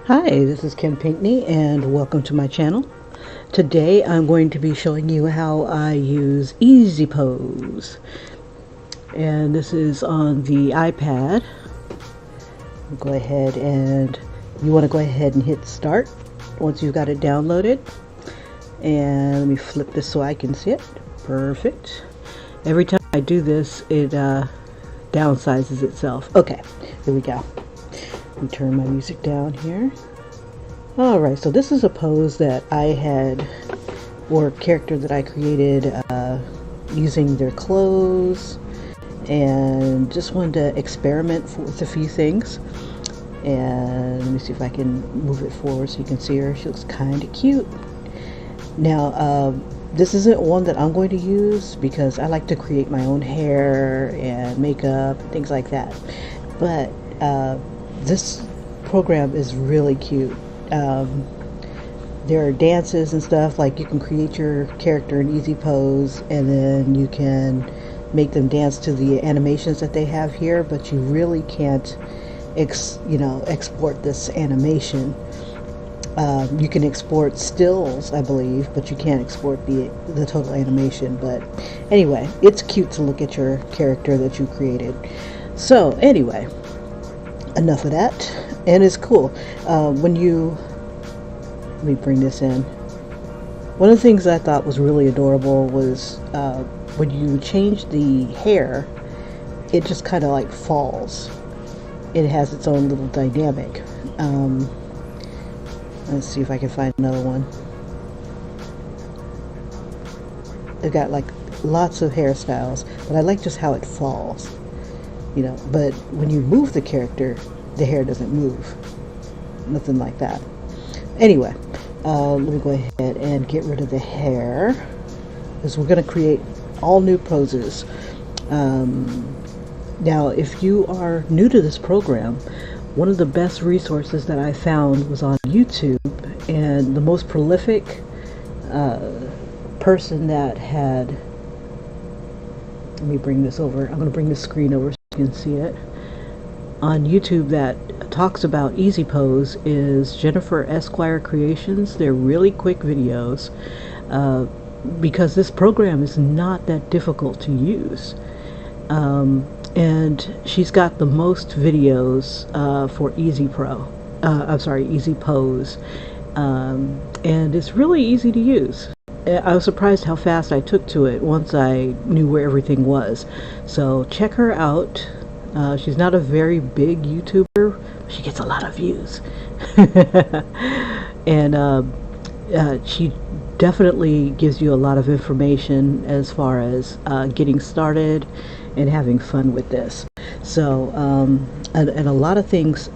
Hi, this is Kim Pinkney and welcome to my channel. Today I'm going to be showing you how I use Easy Pose, and this is on the iPad. Go ahead and you want to go ahead and hit start once you've got it downloaded, and let me flip this so I can see it. Perfect. Every time I do this it downsizes itself. Okay, here we go. Let me turn my music down here. Alright, so this is a pose that I had, or character that I created using their clothes, and just wanted to experiment with a few things. And let me see if I can move it forward so you can see her. She looks kind of cute. Now, this isn't one that I'm going to use because I like to create my own hair and makeup and things like that. But this program is really cute. There are dances and stuff, like you can create your character in Easy Pose and then you can make them dance to the animations that they have here, but you really can't export this animation. You can export stills, I believe, but you can't export the total animation. But anyway, it's cute to look at your character that you created. So anyway, enough of that. And it's cool when you, let me bring this in. One of the things I thought was really adorable was when you change the hair, it just kind of like falls. It has its own little dynamic. Let's see if I can find another one. They've got like lots of hairstyles, but I like just how it falls. But when you move the character, the hair doesn't move. Nothing like that. Anyway, let me go ahead and get rid of the hair, because we're going to create all new poses. Now, if you are new to this program, one of the best resources that I found was on YouTube, and the most prolific person that had, let me bring this over, I'm going to bring the screen over so you can see it, on YouTube that talks about Easy Pose is Jennifer Esquire Creations. They're really quick videos because this program is not that difficult to use. And she's got the most videos for Easy Pose, and it's really easy to use. I was surprised how fast I took to it once I knew where everything was. So check her out. She's not a very big YouTuber, but she gets a lot of views. And she definitely gives you a lot of information as far as getting started and having fun with this. So and a lot of things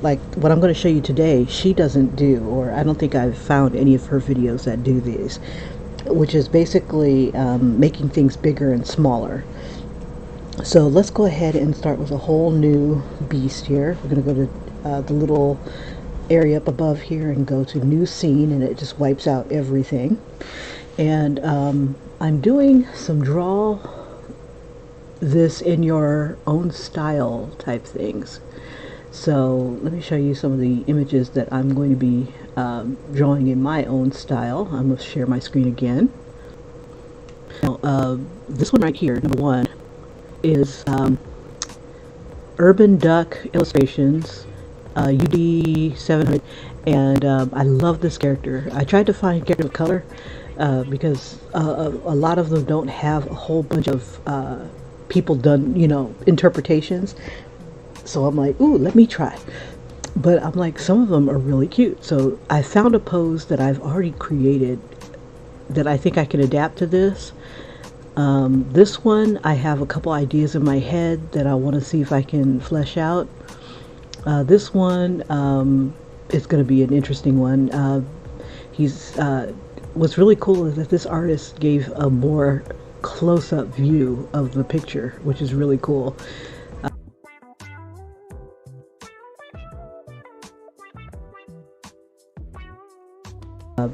like what I'm going to show you today, she doesn't do, or I don't think I've found any of her videos that do these, which is basically making things bigger and smaller. So let's go ahead and start with a whole new beast here. We're going to go to the little area up above here and go to new scene, and it just wipes out everything. And I'm doing some draw this in your own style type things. So let me show you some of the images that I'm going to be drawing in my own style. I'm going to share my screen again. Now, this one right here, number one, is Urban Duck Illustrations, UD 700, and I love this character. I tried to find characters of color because a lot of them don't have a whole bunch of people done, interpretations. So I'm like, ooh, let me try. But I'm like, some of them are really cute. So I found a pose that I've already created that I think I can adapt to this. This one, I have a couple ideas in my head that I want to see if I can flesh out. This one is going to be an interesting one. What's really cool is that this artist gave a more close-up view of the picture, which is really cool.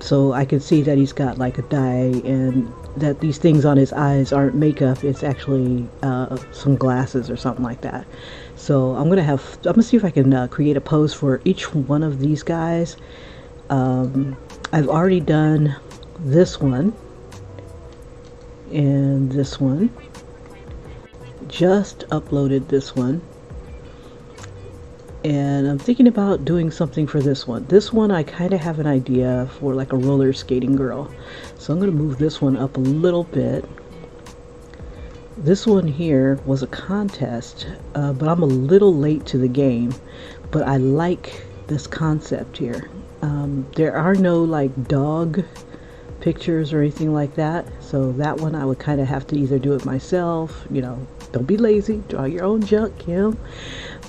So I can see that he's got like a dye, and that these things on his eyes aren't makeup, it's actually some glasses or something like that. So I'm gonna see if I can create a pose for each one of these guys. I've already done this one and this one. Just uploaded this one. And I'm thinking about doing something for this one. This one I kind of have an idea for like a roller skating girl. So I'm going to move this one up a little bit. This one here was a contest, but I'm a little late to the game. But I like this concept here. There are no like dog pictures or anything like that. So that one I would kind of have to either do it myself, you know, don't be lazy, draw your own junk, Kim.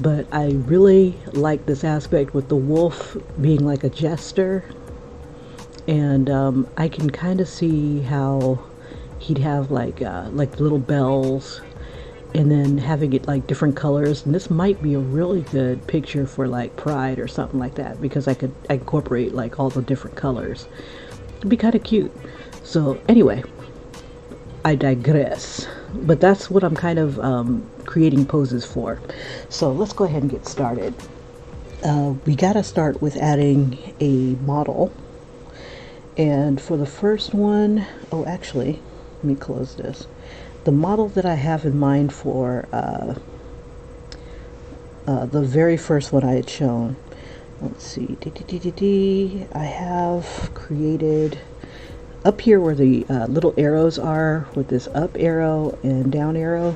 But I really like this aspect with the wolf being like a jester. And I can kind of see how he'd have like little bells and then having it like different colors. And this might be a really good picture for like Pride or something like that, because I could incorporate like all the different colors. It'd be kind of cute. So anyway, I digress. But that's what I'm kind of creating poses for. So let's go ahead and get started. We gotta start with adding a model. And for the first one, oh actually, let me close this. The model that I have in mind for the very first one I had shown, let's see, I have created up here where the little arrows are, with this up arrow and down arrow,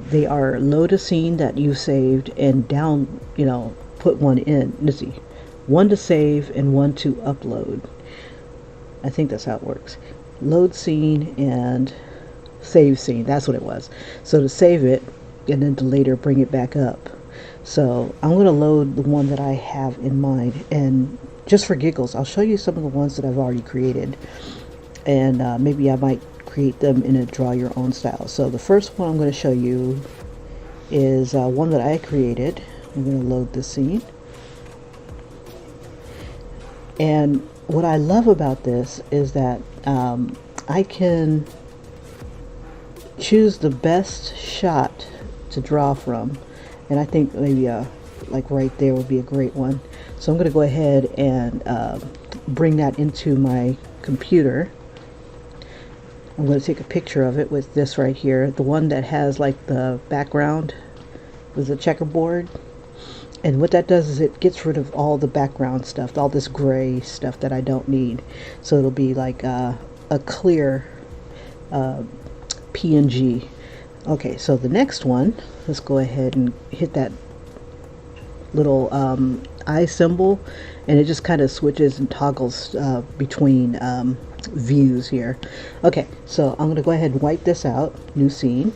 they are load a scene that you saved, and down, you know, put one in. Let's see, one to save and one to upload. I think that's how it works. Load scene and save scene, that's what it was. So to save it and then to later bring it back up. So I'm going to load the one that I have in mind, and just for giggles, I'll show you some of the ones that I've already created, and maybe I might create them in a draw your own style. So the first one I'm going to show you is one that I created. I'm going to load the scene. And what I love about this is that I can choose the best shot to draw from, and I think maybe like right there would be a great one. So I'm going to go ahead and bring that into my computer. I'm going to take a picture of it with this right here, the one that has like the background with the checkerboard. And what that does is it gets rid of all the background stuff, all this gray stuff that I don't need. So it'll be like a clear PNG. Okay, so the next one, let's go ahead and hit that little eye symbol, and it just kind of switches and toggles between views here. Okay, so I'm going to go ahead and wipe this out, new scene,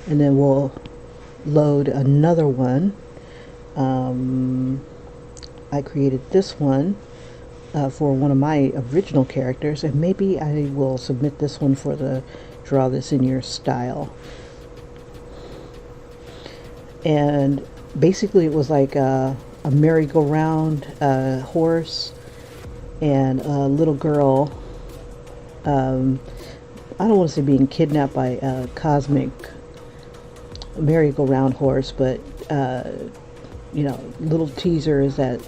and then we'll load another one. I created this one for one of my original characters, and maybe I will submit this one for the draw this in your style. And basically it was like a merry-go-round horse and a little girl. I don't want to say being kidnapped by a cosmic merry-go-round horse, but you know, little teaser is that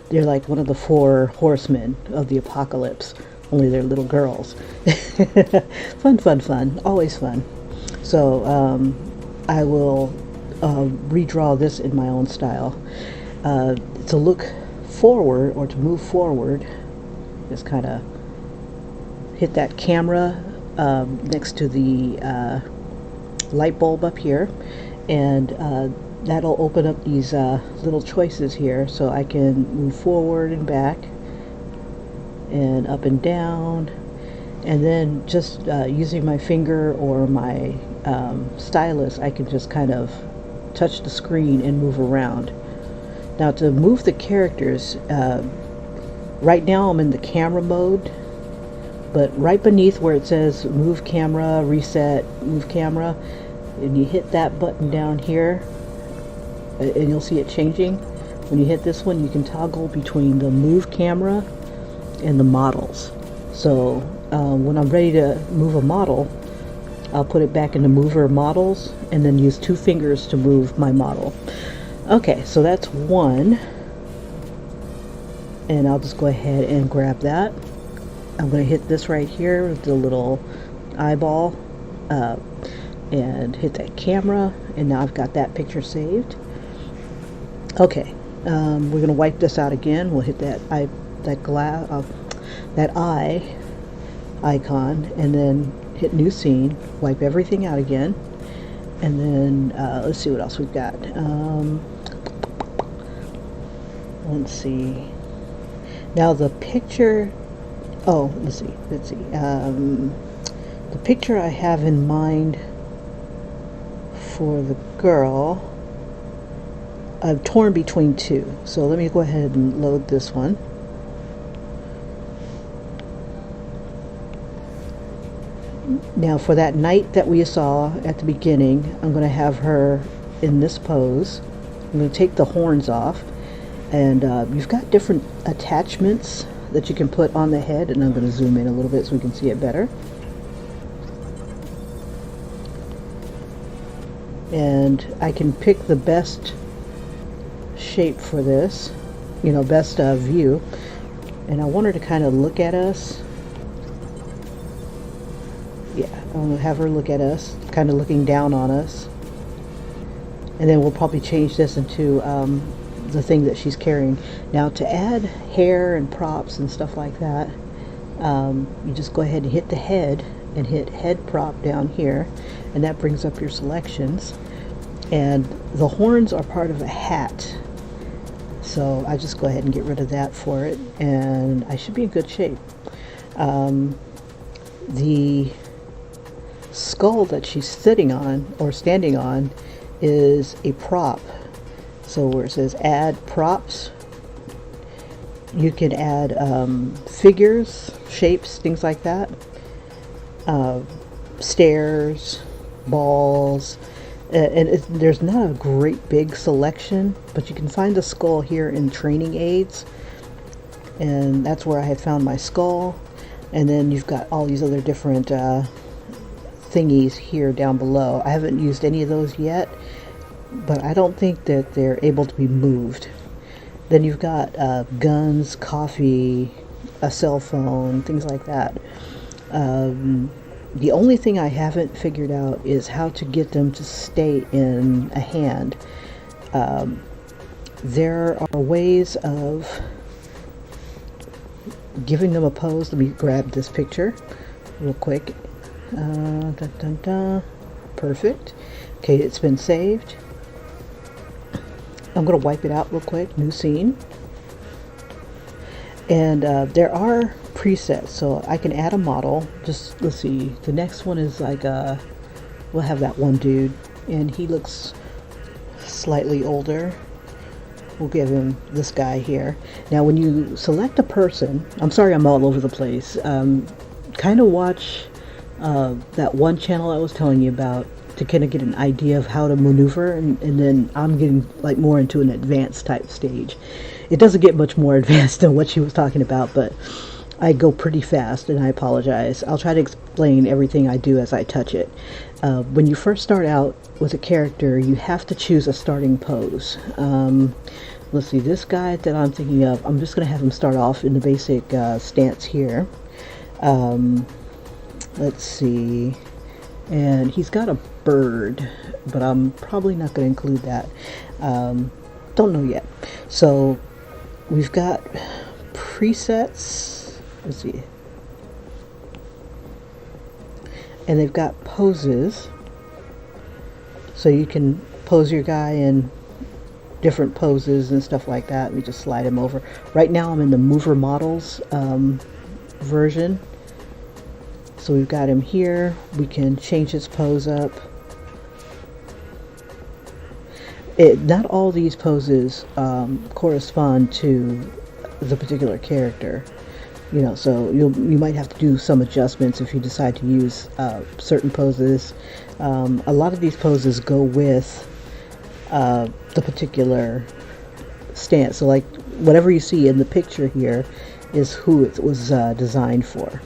they're like one of the 4 horsemen of the apocalypse, only they're little girls. Fun, always fun. So I will redraw this in my own style. To look forward, or to move forward, just kind of hit that camera next to the light bulb up here, and that'll open up these little choices here, so I can move forward and back and up and down, and then just using my finger or my stylus, I can just kind of touch the screen and move around. Now to move the characters, right now I'm in the camera mode, but right beneath where it says move camera, reset, move camera, and you hit that button down here, and you'll see it changing. When you hit this one, you can toggle between the move camera and the models. So when I'm ready to move a model, I'll put it back into mover models and then use 2 fingers to move my model. Okay, so that's one. And I'll just go ahead and grab that. I'm going to hit this right here with the little eyeball and hit that camera, and now I've got that picture saved. Okay, we're going to wipe this out again. We'll hit that eye icon, and then hit new scene, wipe everything out again, and then let's see what else we've got. Let's see. Now the picture, oh, let's see. The picture I have in mind for the girl, I've torn between 2. So let me go ahead and load this one. Now for that knight that we saw at the beginning, I'm going to have her in this pose. I'm going to take the horns off, and you've got different attachments that you can put on the head, and I'm going to zoom in a little bit so we can see it better. And I can pick the best shape for this, you know, best view, and I want her to kind of look at us. Yeah, I'll have her look at us, kind of looking down on us. And then we'll probably change this into the thing that she's carrying. Now to add hair and props and stuff like that, you just go ahead and hit the head and hit head prop down here, and that brings up your selections. And the horns are part of a hat, so I just go ahead and get rid of that for it, and I should be in good shape. The skull that she's sitting on or standing on is a prop. So where it says add props, you can add figures, shapes, things like that, stairs, balls, and there's not a great big selection, but you can find the skull here in training aids, and that's where I had found my skull. And then you've got all these other different thingies here down below. I haven't used any of those yet, but I don't think that they're able to be moved. Then you've got guns, coffee, a cell phone, things like that. The only thing I haven't figured out is how to get them to stay in a hand. There are ways of giving them a pose. Let me grab this picture real quick. Dun, dun, dun. Perfect. Okay, it's been saved. I'm going to wipe it out real quick. New scene. And there are presets, so I can add a model. Just let's see. The next one is like we'll have that one dude, and he looks slightly older. We'll give him this guy here. Now, when you select a person, I'm sorry I'm all over the place. Kind of watch that one channel I was telling you about to kind of get an idea of how to maneuver, and then I'm getting like more into an advanced type stage. It doesn't get much more advanced than what she was talking about, but I go pretty fast, and I apologize. I'll try to explain everything I do as I touch it. When you first start out with a character, you have to choose a starting pose. Let's see, this guy that I'm thinking of, I'm just going to have him start off in the basic stance here. Let's see, and he's got a bird, but I'm probably not going to include that. Don't know yet. So we've got presets. Let's see. And they've got poses. So you can pose your guy in different poses and stuff like that. We just slide him over. Right now I'm in the mover models version. So we've got him here. We can change his pose up. Not all these poses correspond to the particular character. You know, so you might have to do some adjustments if you decide to use certain poses. A lot of these poses go with the particular stance. So like whatever you see in the picture here is who it was designed for.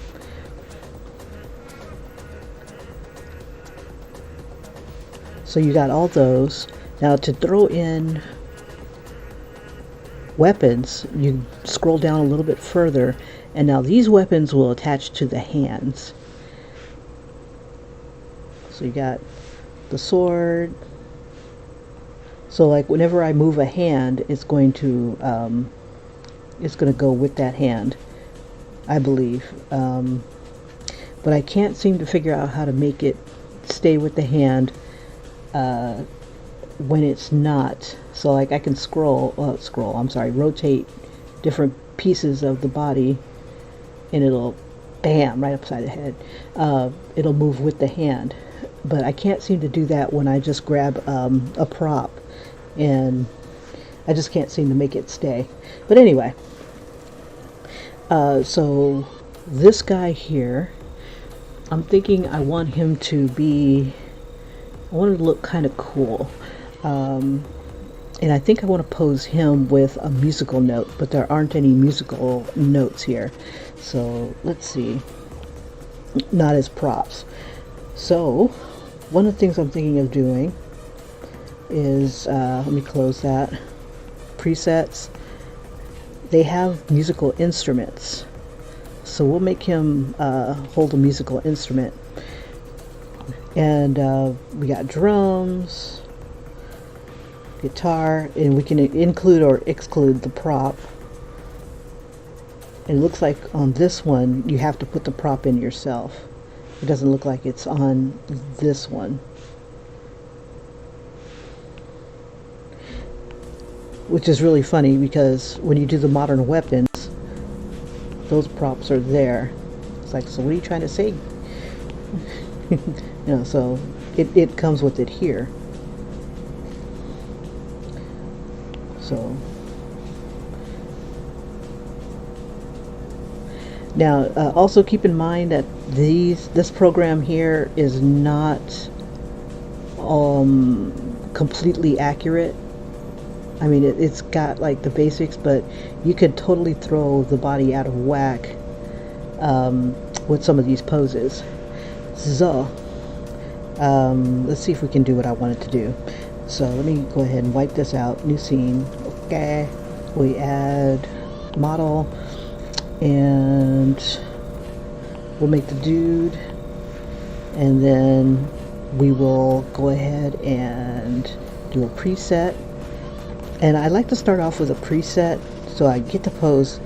So you got all those. Now to throw in weapons, you scroll down a little bit further, and now these weapons will attach to the hands. So you got the sword. So like whenever I move a hand, it's going to go with that hand, I believe. But I can't seem to figure out how to make it stay with the hand when it's not. So like I can rotate different pieces of the body, and it'll, bam, right upside the head. It'll move with the hand. But I can't seem to do that when I just grab a prop, and I just can't seem to make it stay. But anyway, so this guy here, I'm thinking I want him to be, I want him to look kind of cool. And I think I want to pose him with a musical note, but there aren't any musical notes here. So let's see, not as props. So one of the things I'm thinking of doing is, let me close that, presets. They have musical instruments. So we'll make him hold a musical instrument. And we got drums, guitar, and we can include or exclude the prop. It looks like on this one you have to put the prop in yourself. It doesn't look like it's on this one. Which is really funny because when you do the modern weapons, those props are there. It's like, so what are you trying to say? You know, so it comes with it here. So now also keep in mind that this program here is not completely accurate. I mean, it's got like the basics, but you could totally throw the body out of whack with some of these poses. So let's see if we can do what I wanted to do. So let me go ahead and wipe this out. New scene. Okay, we add model, and we'll make the dude, and then we will go ahead and do a preset. And I like to start off with a preset so I get the pose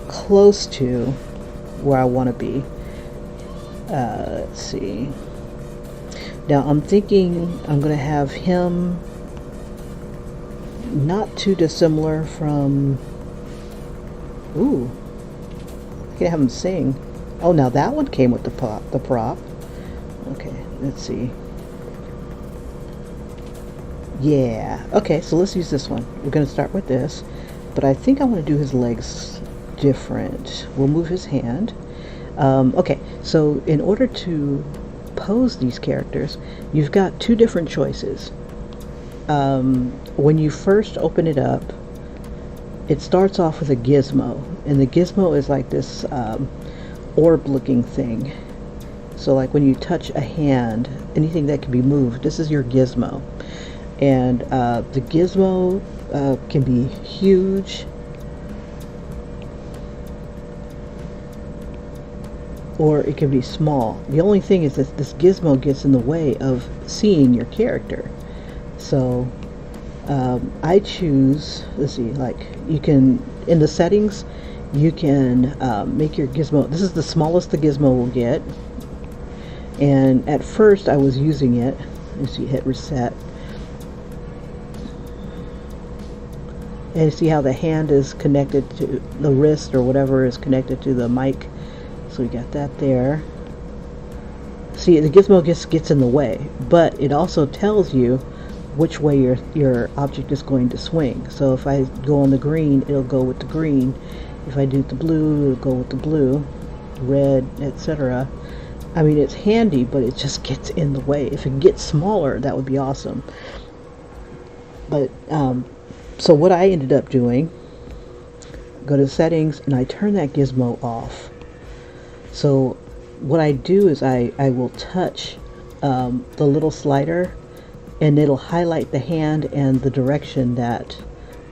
close to where I want to be. Let's see. Now I'm thinking I'm going to have him not too dissimilar from... Ooh. I can have him sing. Oh, now that one came with the prop. Okay, let's see. Yeah. Okay, so let's use this one. We're going to start with this. But I think I want to do his legs different. We'll move his hand. Okay, so in order to pose these characters, you've got two different choices. When you first open it up, it starts off with a gizmo, and the gizmo is like this orb looking thing. So like when you touch a hand, anything that can be moved, this is your gizmo. And the gizmo can be huge, or it can be small. The only thing is that this gizmo gets in the way of seeing your character. So I choose, let's see, like you can, in the settings, you can make your gizmo, this is the smallest the gizmo will get. And at first I was using it, let's see, hit reset. And you see how the hand is connected to the wrist, or whatever is connected to the mic. So we got that there. See, the gizmo gets in the way, but it also tells you which way your object is going to swing. So if I go on the green, it'll go with the green. If I do the blue, it'll go with the blue, red, etc. I mean, it's handy, but it just gets in the way. If it gets smaller, that would be awesome. But so what I ended up doing, go to settings, and I turn that gizmo off. So what I do is I will touch the little slider and it'll highlight the hand and the direction that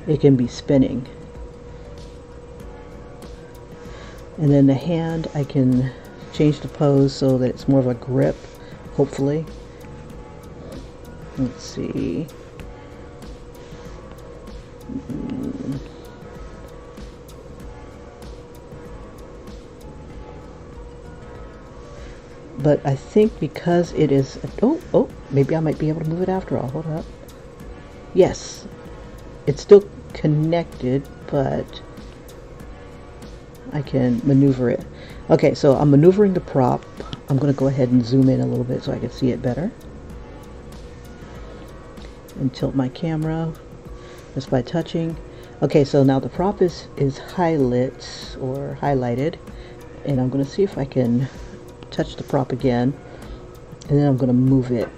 it can be spinning. And then the hand, I can change the pose so that it's more of a grip, hopefully. Let's see. But I think because it is, oh, maybe I might be able to move it after all. Hold up. Yes, it's still connected, but I can maneuver it. Okay, so I'm maneuvering the prop. I'm going to go ahead and zoom in a little bit so I can see it better. And tilt my camera just by touching. Okay, so now the prop is highlit or highlighted, and I'm going to see if I can touch the prop again, and then I'm going to move it.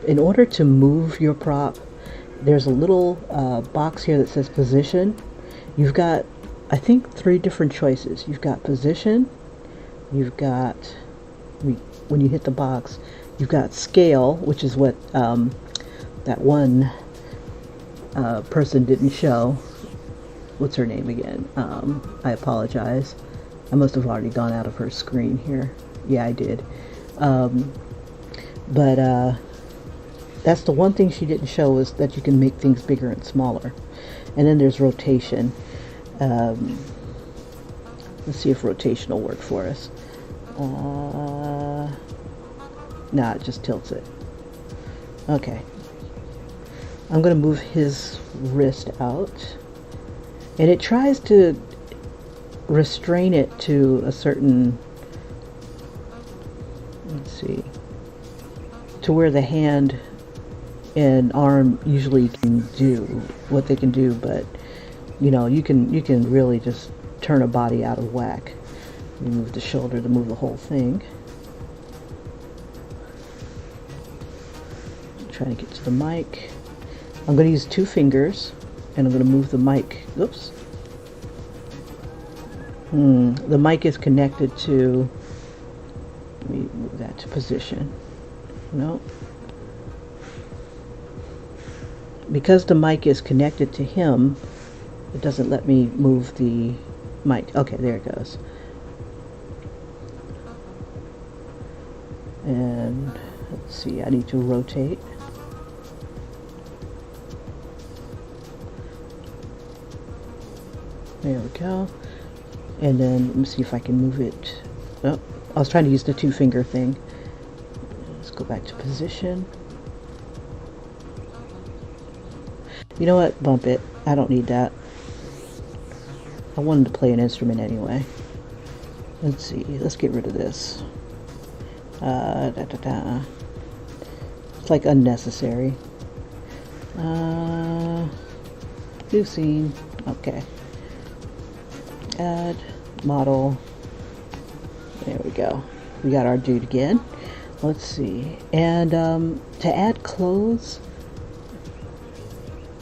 In order to move your prop, there's a little box here that says position. You've got, I think, 3 different choices. You've got position, you've got, when you hit the box, you've got scale, which is what that one person didn't show. What's her name again? I apologize. I must have already gone out of her screen here. Yeah, I did. But that's the one thing she didn't show, is that you can make things bigger and smaller. And then there's rotation. Let's see if rotation will work for us. Nah, it just tilts it. Okay. I'm going to move his wrist out. And it tries to restrain it to a certain, let's see, to where the hand and arm usually can do what they can do, but you know, you can really just turn a body out of whack. You move the shoulder to move the whole thing. Trying to get to the mic. I'm going to use 2 fingers, and I'm going to move the mic. Oops. The mic is connected to, let me move that to position. No. Because the mic is connected to him, it doesn't let me move the mic. Okay, there it goes. And let's see, I need to rotate. There we go. And then let me see if I can move it. Oh, I was trying to use the 2-finger thing. Let's go back to position. You know what? Bump it. I don't need that. I wanted to play an instrument anyway. Let's see. Let's get rid of this. It's like unnecessary. New scene. Okay. Add model. There we go. We got our dude again. Let's see. And to add clothes,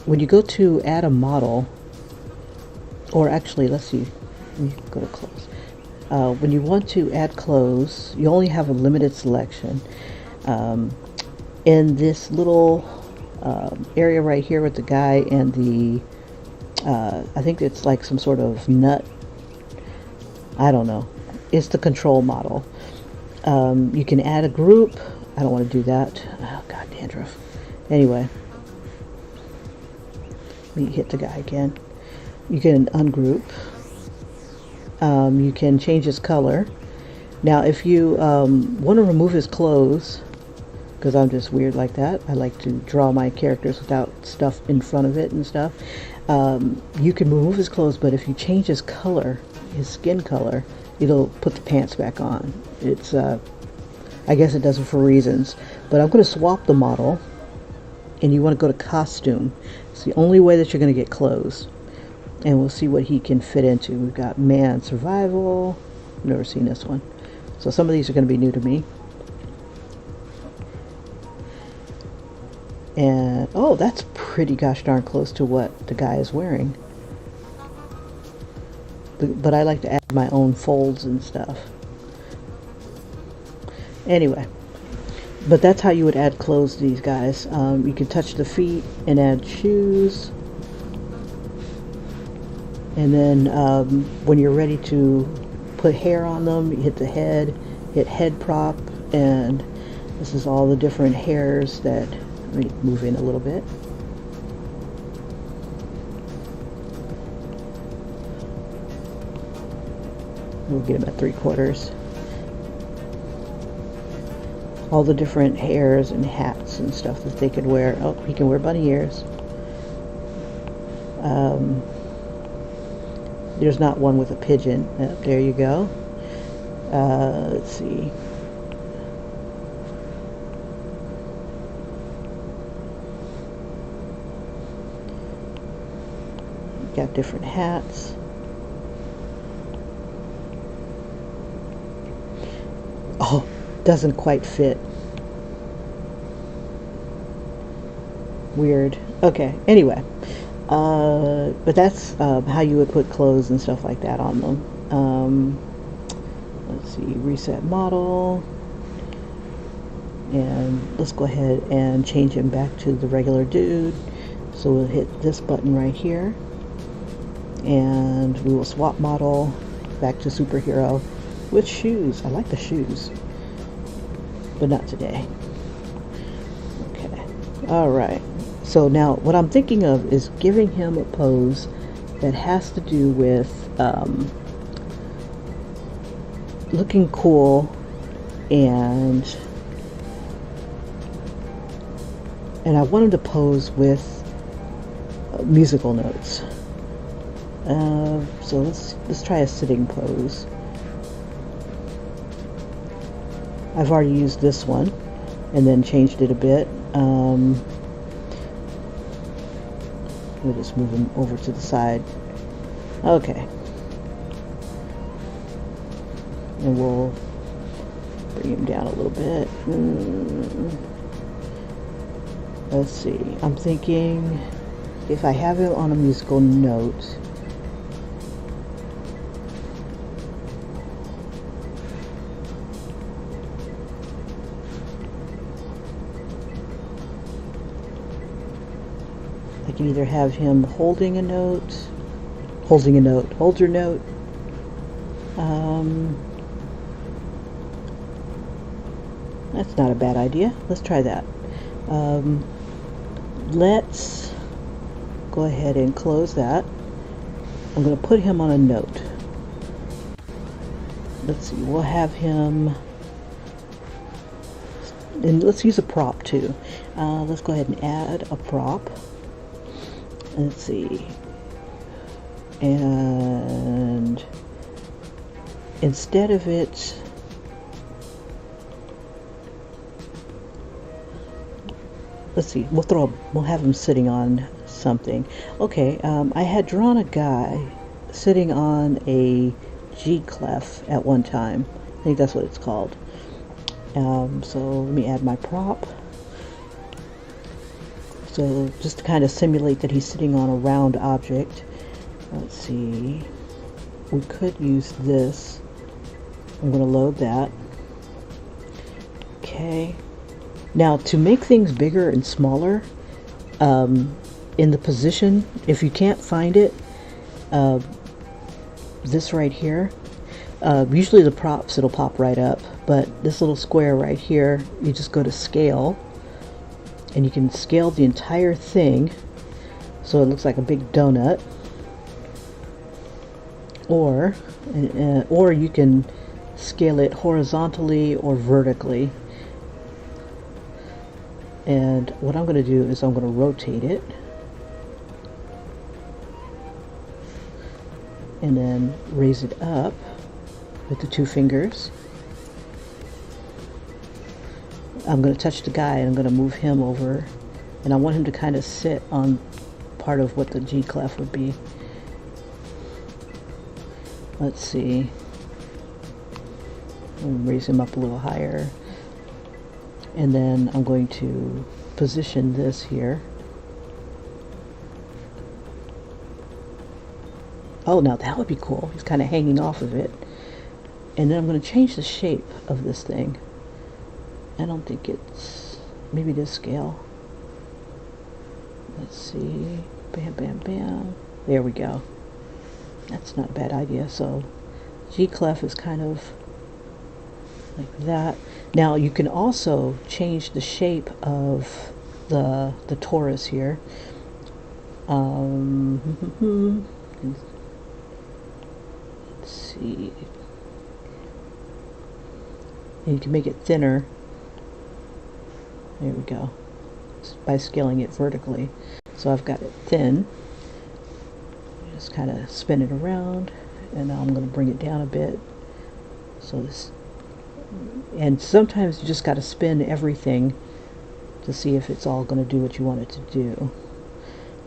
when you go to add a model, or actually, let's see. Let me go to clothes. When you want to add clothes, you only have a limited selection. In this little area right here with the guy and the, I think it's like some sort of nut. I don't know. It's the control model. You can add a group. I don't want to do that. Oh, God, dandruff. Anyway. Let me hit the guy again. You can ungroup. You can change his color. Now, if you want to remove his clothes, because I'm just weird like that, I like to draw my characters without stuff in front of it and stuff. You can remove his clothes, but if you change his color, his skin color, it'll put the pants back on. It's, I guess it does it for reasons. But I'm going to swap the model, and you want to go to costume. It's the only way that you're going to get clothes. And we'll see what he can fit into. We've got man survival. Never seen this one. So some of these are going to be new to me. And, oh, that's pretty gosh darn close to what the guy is wearing. But I like to add my own folds and stuff. Anyway, But that's how you would add clothes to these guys. You can touch the feet and add shoes. And then when you're ready to put hair on them, you hit the head, hit head prop, and this is all the different hairs that, let me move in a little bit. We'll get them at 3/4. All the different hairs and hats and stuff that they could wear. Oh, he can wear bunny ears. There's not one with a pigeon. There you go. Let's see. Got different hats. Oh, doesn't quite fit. Weird. Okay, anyway. But that's how you would put clothes and stuff like that on them. Let's see, reset model. And let's go ahead and change him back to the regular dude. So we'll hit this button right here. And we will swap model back to superhero with shoes. I like the shoes, but not today. Okay. All right. So now what I'm thinking of is giving him a pose that has to do with looking cool and I want him to pose with musical notes. So let's try a sitting pose. I've already used this one and then changed it a bit. We'll just move him over to the side. Okay. And we'll bring him down a little bit. Let's see. I'm thinking if I have him on a musical note, I can either have him holding a note, hold your note. That's not a bad idea. Let's try that. Let's go ahead and close that. I'm going to put him on a note. Let's see, we'll have him, and let's use a prop too. Let's go ahead and add a prop. Let's see, and instead of it, let's see, we'll have him sitting on something. Okay, I had drawn a guy sitting on a G clef at one time. I think that's what it's called. So let me add my prop. So just to kind of simulate that he's sitting on a round object. Let's see, we could use this. I'm going to load that. Okay. Now to make things bigger and smaller, in the position, if you can't find it, this right here, usually the props, it'll pop right up, but this little square right here, you just go to scale, and you can scale the entire thing so it looks like a big donut, or you can scale it horizontally or vertically. And what I'm going to do is I'm going to rotate it and then raise it up with the 2 fingers. I'm going to touch the guy and I'm going to move him over, and I want him to kind of sit on part of what the G clef would be. Let's see. I'll raise him up a little higher, and then I'm going to position this here. Oh, now that would be cool. He's kind of hanging off of it. And then I'm going to change the shape of this thing. I don't think it's, maybe this scale. Let's see, bam, bam, bam. There we go. That's not a bad idea. So G clef is kind of like that. Now you can also change the shape of the torus here. Let's see. And you can make it thinner. There we go. By scaling it vertically. So I've got it thin. Just kind of spin it around, and now I'm going to bring it down a bit. So this, and sometimes you just got to spin everything to see if it's all going to do what you want it to do.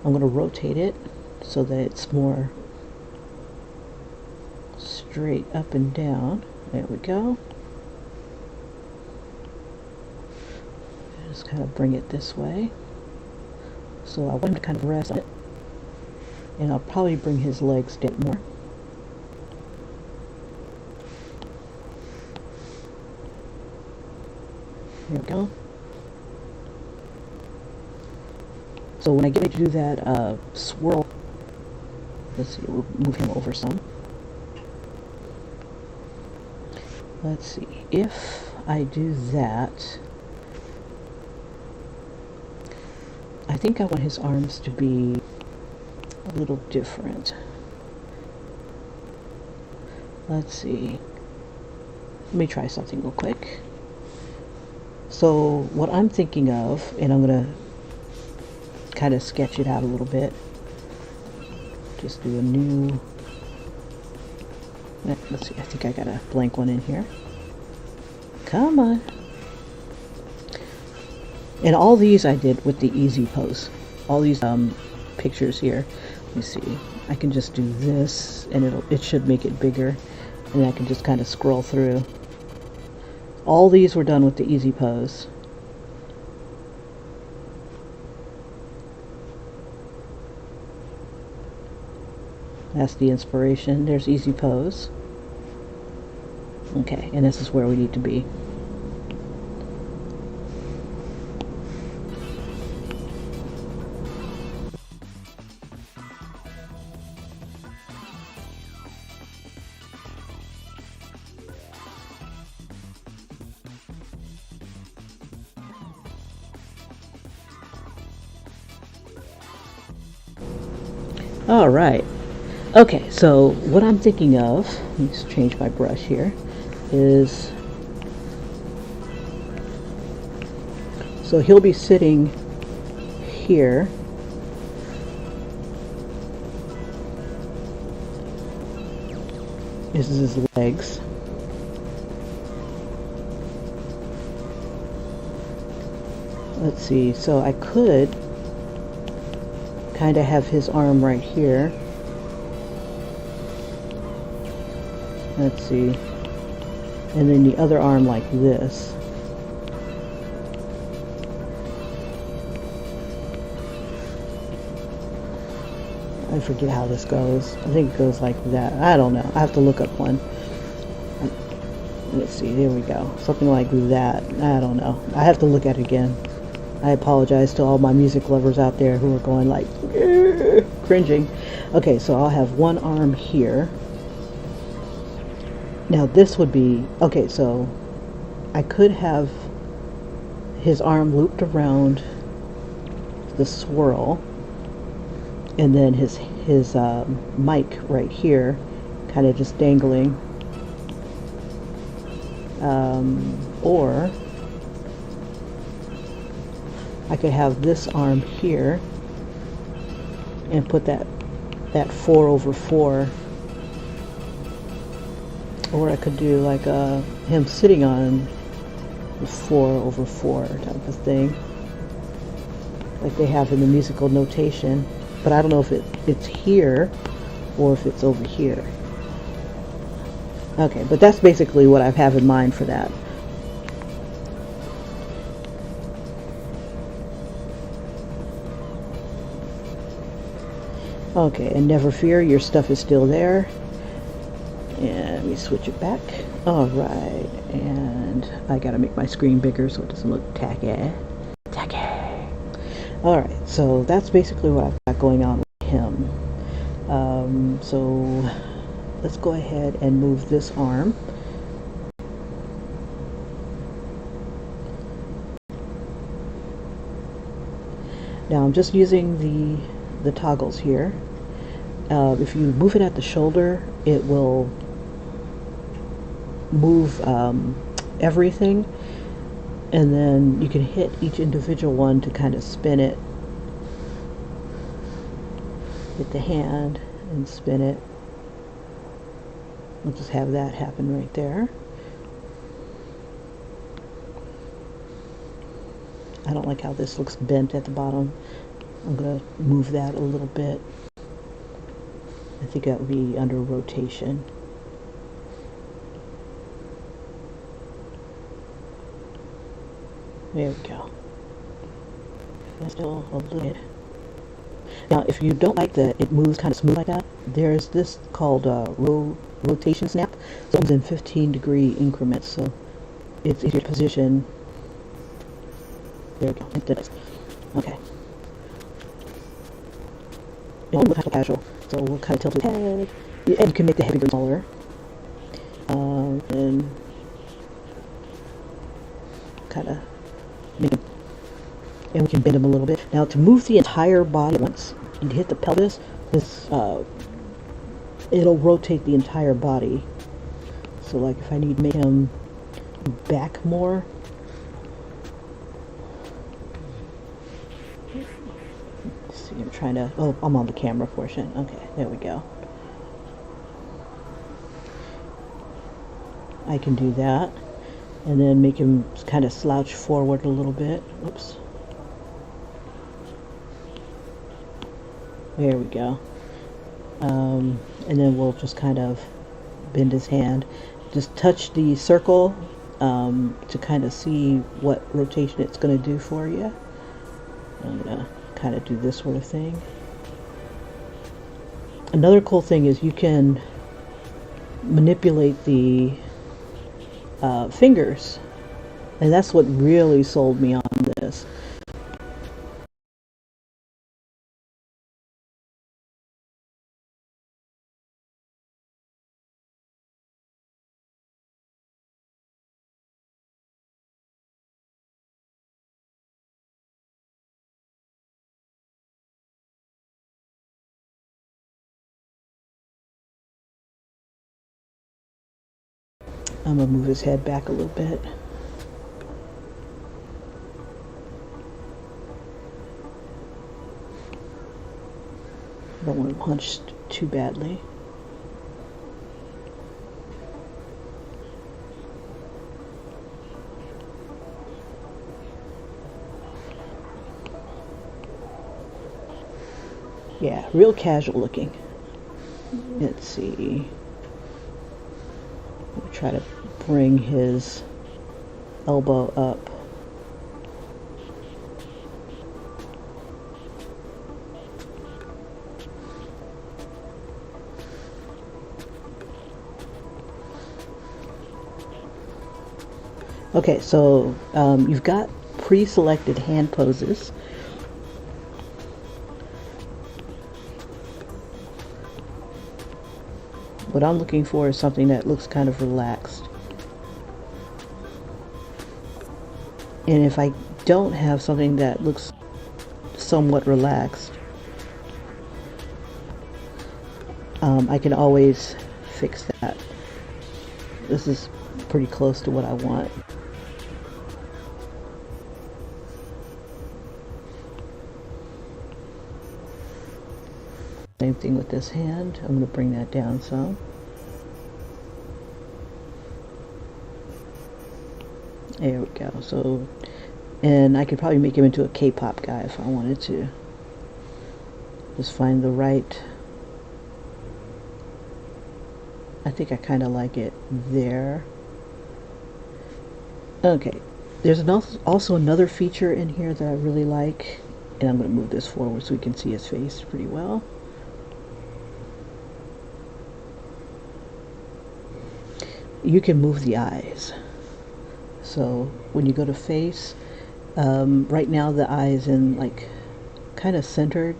I'm going to rotate it so that it's more straight up and down. There we go. Just kind of bring it this way. So I want him to kind of rest on it. And I'll probably bring his legs down more. There we go. So when I get ready to do that swirl, let's see, we'll move him over some. Let's see, if I do that, I think I want his arms to be a little different. Let's see. Let me try something real quick. So what I'm thinking of, and I'm going to kind of sketch it out a little bit. Just do a new, let's see, I think I got a blank one in here. Come on. And all these I did with the easy pose. All these pictures here. Let me see. I can just do this, and it should make it bigger, and I can just kind of scroll through. All these were done with the easy pose. That's the inspiration. There's easy pose. Okay, and this is where we need to be. All right. Okay, so what I'm thinking of, let me just change my brush here, is, so he'll be sitting here. This is his legs. Let's see, so I could kind of have his arm right here. Let's see. And then the other arm like this. I forget how this goes. I think it goes like that. I don't know. I have to look up one. Let's see. There we go. Something like that. I don't know. I have to look at it again. I apologize to all my music lovers out there who are going like, cringing. Okay, so I'll have one arm here. Now this would be, okay, so I could have his arm looped around the swirl, and then his mic right here, kind of just dangling. Or I could have this arm here and put that 4/4, or I could do like him sitting on the 4/4 type of thing, like they have in the musical notation. But I don't know if it's here or if it's over here. Okay, but that's basically what I have in mind for that. Okay, and never fear, your stuff is still there. And let me switch it back. Alright, and I gotta make my screen bigger so it doesn't look tacky. Tacky! Alright, so that's basically what I've got going on with him. So let's go ahead and move this arm. Now I'm just using the toggles here. If you move it at the shoulder, it will move everything, and then you can hit each individual one to kind of spin it. Hit the hand and spin it. We'll just have that happen right there. I don't like how this looks bent at the bottom. I'm going to move that a little bit. I think that would be under rotation. There we go. That's still a little bit. Now, if you don't like that it moves kind of smooth like that, there's this called rotation snap. So it moves in 15-degree increments, so it's easier to position. There we go. Okay. It won't look kind of casual, so we'll kind of tilt the head. And you can make the head bigger, smaller. And kind of make him, and we can bend him a little bit. Now, to move the entire body at once and hit the pelvis, this it'll rotate the entire body. So, like, if I need to make him back more, let's see, I'm trying to. Oh, I'm on the camera portion. Okay, there we go. I can do that, and then make him kind of slouch forward a little bit. Oops. There we go. And then we'll just kind of bend his hand. Just touch the circle to kind of see what rotation it's going to do for you. I'm going to kind of do this sort of thing. Another cool thing is you can manipulate the fingers, and that's what really sold me on this. I'm going to move his head back a little bit. I don't want him hunched too badly. Yeah, real casual looking. Let's see. We'll try to bring his elbow up. Okay, so you've got pre-selected hand poses. What I'm looking for is something that looks kind of relaxed. And if I don't have something that looks somewhat relaxed, I can always fix that. This is pretty close to what I want. Same thing with this hand. I'm going to bring that down some. There we go. So, and I could probably make him into a K-pop guy if I wanted to. Just find the right. I think I kind of like it there. Okay. There's also another feature in here that I really like, and I'm going to move this forward so we can see his face pretty well. you can move the eyes. So when you go to face, right now the eye is in like kind of centered,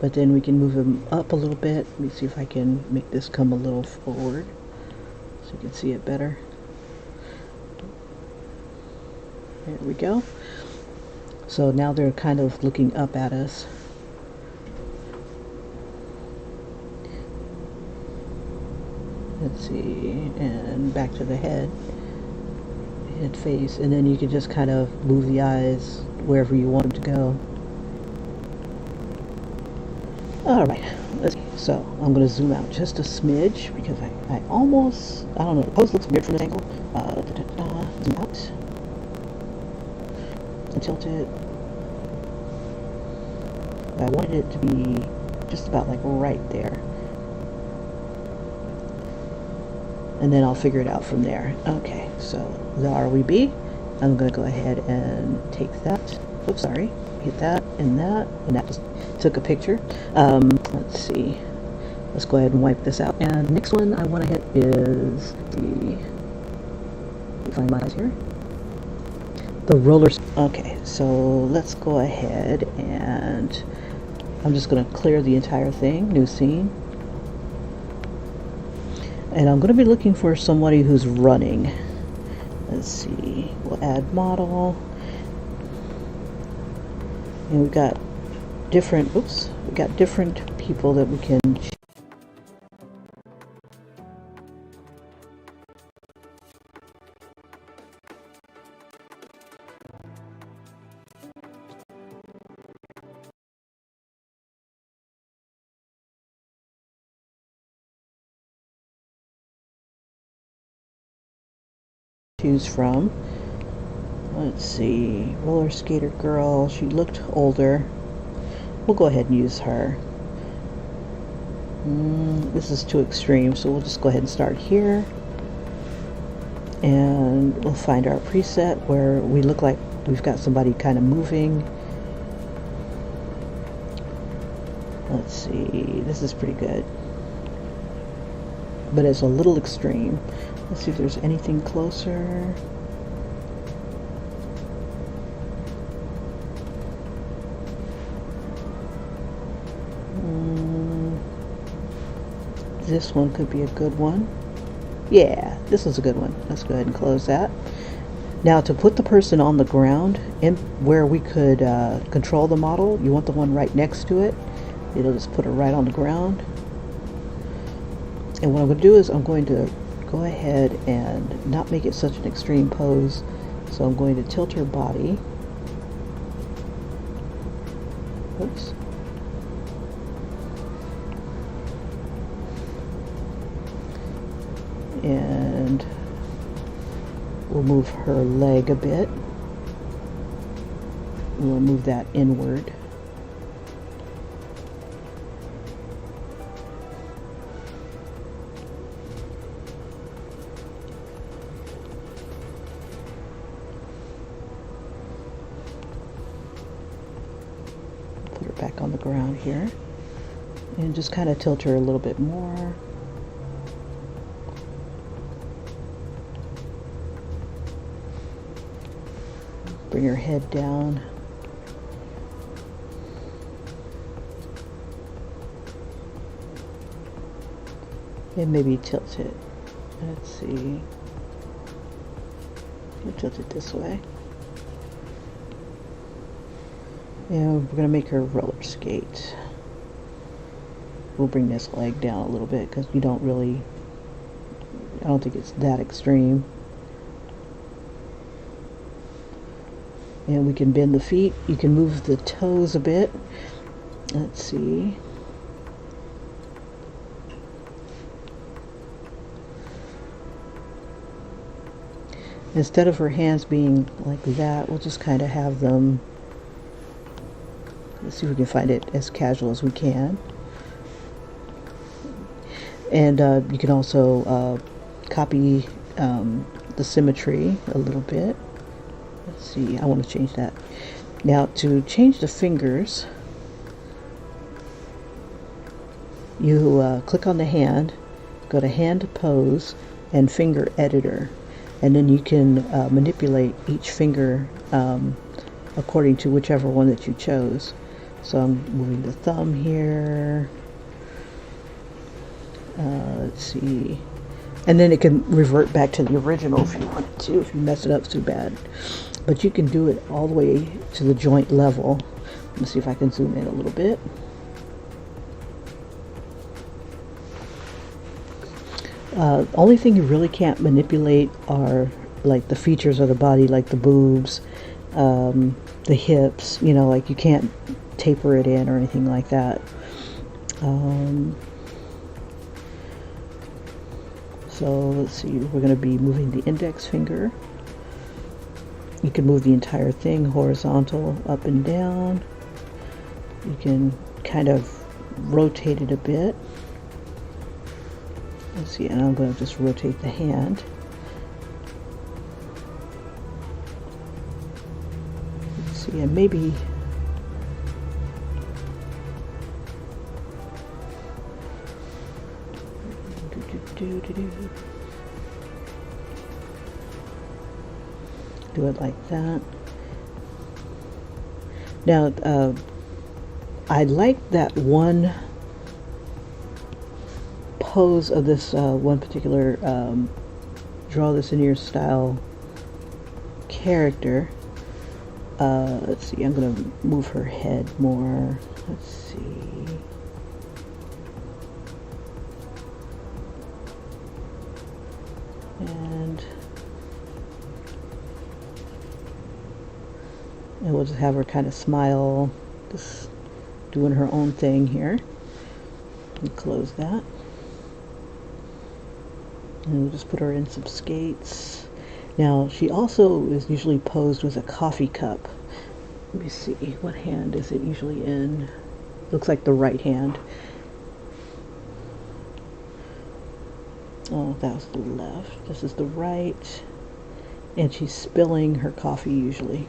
but then we can move them up a little bit. Let me see if I can make this come a little forward so you can see it better. There we go. So now they're kind of looking up at us. Let's see, and back to the head face, and then you can just kind of move the eyes wherever you want them to go. Alright, let's see. So I'm going to zoom out just a smidge because I almost, I don't know, the pose looks weird from this angle. Zoom out and tilt it. I wanted it to be just about like right there. And then I'll figure it out from there. Okay, so the RWB, I'm going to go ahead and take that. Oops, sorry. Hit that, and that just took a picture. Let's see. Let's go ahead and wipe this out. And next one I want to hit is the, find my eyes here. The rollers. Okay, so let's go ahead and I'm just going to clear the entire thing. New scene. And I'm going to be looking for somebody who's running. Let's see. We'll add model. And we've got different, we've got different people that we can choose from. Let's see, roller skater girl. She looked older. We'll go ahead and use her. This is too extreme, so we'll just go ahead and start here. And we'll find our preset where we look like we've got somebody kind of moving. Let's see, this is pretty good. But it's a little extreme. Let's see if there's anything closer. This one could be a good one. Yeah, this is a good one. Let's go ahead and close that. Now to put the person on the ground, in where we could control the model, you want the one right next to it. It'll just put her right on the ground. And what I'm going to do is I'm going to go ahead and not make it such an extreme pose. So I'm going to tilt her body. Oops. And we'll move her leg a bit. We'll move that inward. Put her back on the ground here. And just kind of tilt her a little bit more. Bring her head down. And maybe tilt it. Let's see. We'll tilt it this way. And we're going to make her roller skate. We'll bring this leg down a little bit because you don't really, I don't think it's that extreme. And we can bend the feet. You can move the toes a bit. Let's see. Instead of her hands being like that, we'll just kind of have them, let's see if we can find it as casual as we can. And you can also copy the symmetry a little bit. Let's see, I want to change that. Now to change the fingers, you click on the hand, go to hand pose, and finger editor, and then you can manipulate each finger according to whichever one that you chose. So I'm moving the thumb here. Let's see. And then it can revert back to the original if you want to, if you mess it up too bad. But you can do it all the way to the joint level. Let's see if I can zoom in a little bit. Only thing you really can't manipulate are like the features of the body, like the boobs, the hips, you know, like you can't taper it in or anything like that. So let's see, we're going to be moving the index finger. You can move the entire thing horizontal, up and down. You can kind of rotate it a bit. Let's see, and I'm going to just rotate the hand. Let's see, and maybe do it like that. Now, I like that one pose of this one particular draw this in your style character. Let's see, I'm going to move her head more. Let's see. And we'll just have her kind of smile, just doing her own thing here. And close that. And we'll just put her in some skates. Now, she also is usually posed with a coffee cup. Let me see, what hand is it usually in? Looks like the right hand. Oh, that was the left. This is the right. And she's spilling her coffee usually.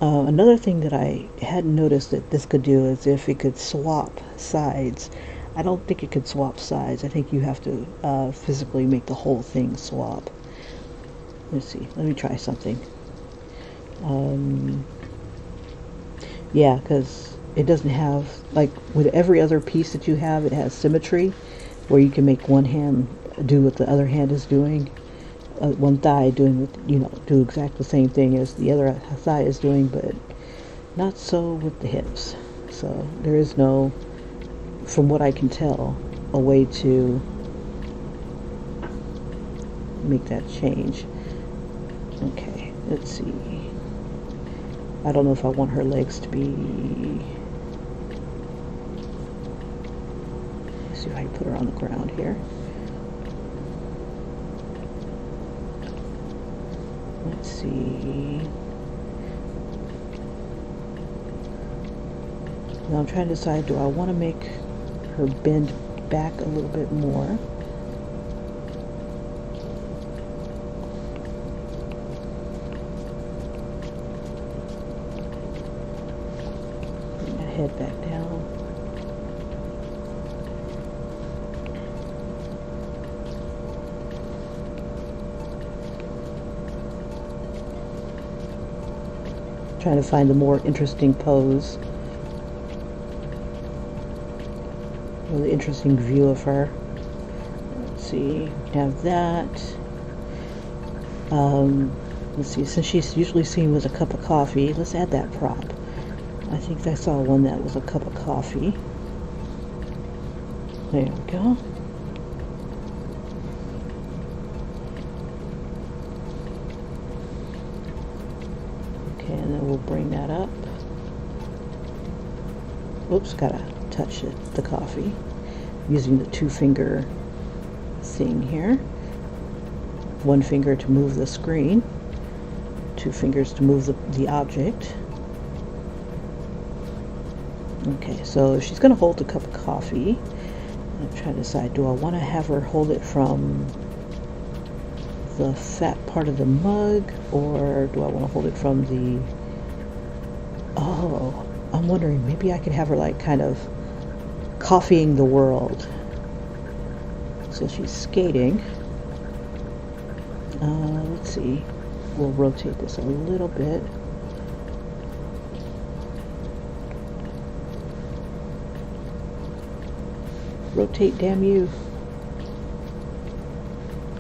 Another thing that I hadn't noticed that this could do is if it could swap sides. I don't think it could swap sides. I think you have to physically make the whole thing swap. Let's see. Let me try something. Yeah, because it doesn't have, like with every other piece that you have, it has symmetry where you can make one hand do what the other hand is doing. One thigh doing, you know, do exactly the same thing as the other thigh is doing, but not so with the hips. So there is no, from what I can tell, a way to make that change. Okay, let's see. I don't know if I want her legs to be, let's see if I can put her on the ground here. Let's see. Now I'm trying to decide, do I want to make her bend back a little bit more? Bring that head back down. Trying to find a more interesting pose. Really interesting view of her. Let's see, have that. Let's see, since she's usually seen with a cup of coffee, let's add that prop. I think I saw one that was a cup of coffee. There we go. Okay, and then we'll bring that up. Oops, gotta touch it, the coffee. Using the 2-finger thing here. 1 finger to move the screen. 2 fingers to move the object. Okay, so she's gonna hold the cup of coffee. I'm trying to decide, do I want to have her hold it from the fat part of the mug, or do I want to hold it from the, oh, I'm wondering, maybe I could have her like kind of coffeeing the world. So she's skating. Let's see. We'll rotate this a little bit. Rotate, damn you.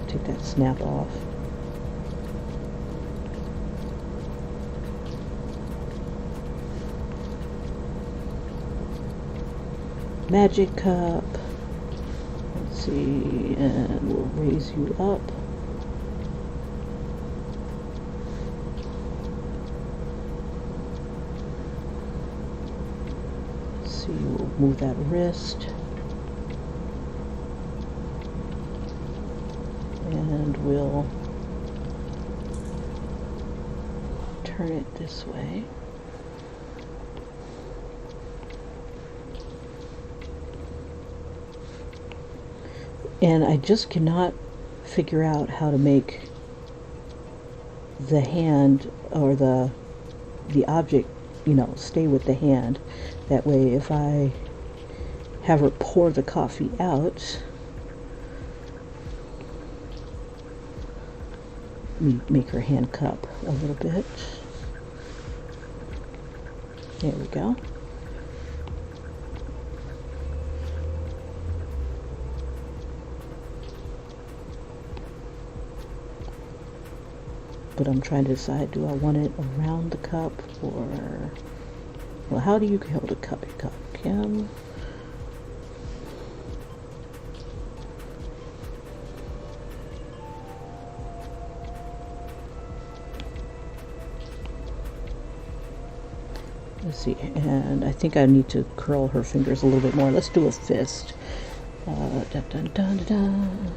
Take that snap off. Magic cup. Let's see, and we'll raise you up. Let's see, we'll move that wrist. And we'll turn it this way. And I just cannot figure out how to make the hand or the object, you know, stay with the hand. That way if I have her pour the coffee out, make her hand cup a little bit. There we go. But I'm trying to decide, do I want it around the cup or, well, how do you hold a cup, Kim? Let's see, and I think I need to curl her fingers a little bit more. Let's do a fist. Dun, dun, dun, dun, dun.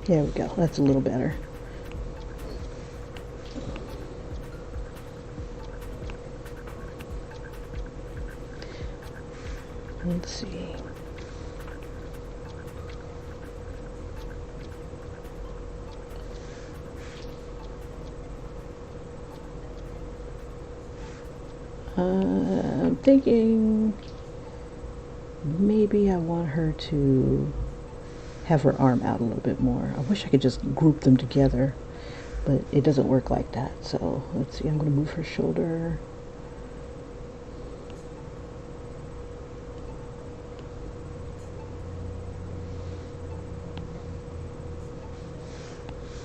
There we go. That's a little better. Let's see. I'm thinking maybe I want her to have her arm out a little bit more. I wish I could just group them together, but it doesn't work like that. So let's see, I'm going to move her shoulder.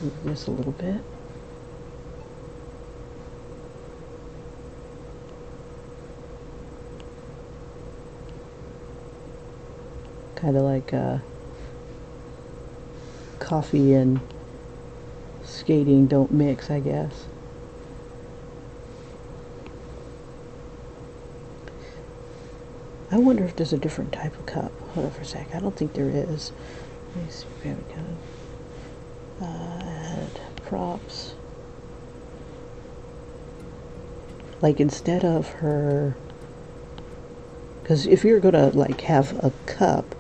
Move this a little bit. Kind of like coffee and skating don't mix, I guess. I wonder if there's a different type of cup. Hold on for a sec. I don't think there is. Let me see. There we go. Add props. Like instead of her, because if you're gonna like have a cup,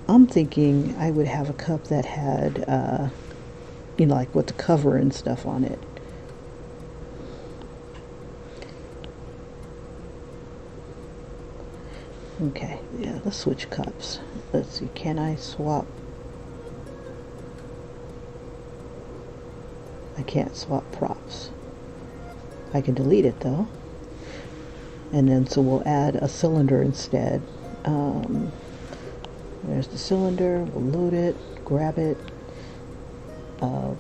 I'm thinking I would have a cup that had, you know, like with the cover and stuff on it. Okay, yeah, let's switch cups. Let's see, can I swap? I can't swap props. I can delete it though. And then so we'll add a cylinder instead. There's the cylinder, we'll load it, grab it.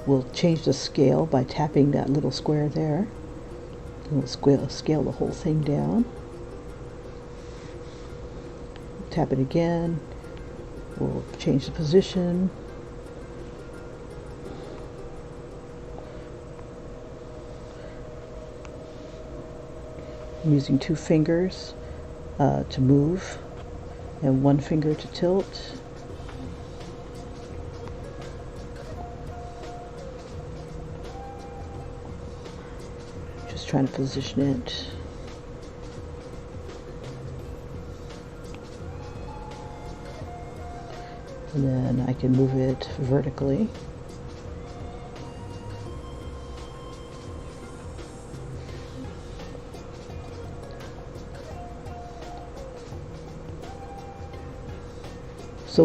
We'll change the scale by tapping that little square there. We'll scale the whole thing down. Tap it again. We'll change the position. I'm using 2 fingers to move and 1 finger to tilt. Just trying to position it. And then I can move it vertically. So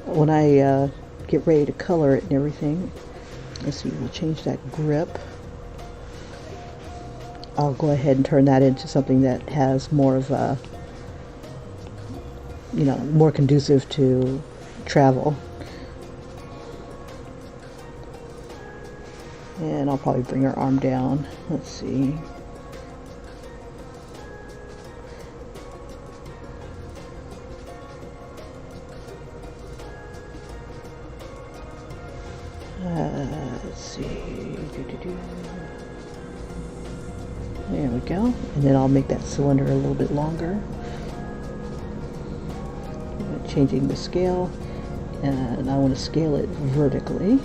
when I get ready to color it and everything, let's see, we'll change that grip. I'll go ahead and turn that into something that has more of a, more conducive to travel. And I'll probably bring her arm down. Let's see. Let's see. There we go. And then I'll make that cylinder a little bit longer. Changing the scale, and I want to scale it vertically.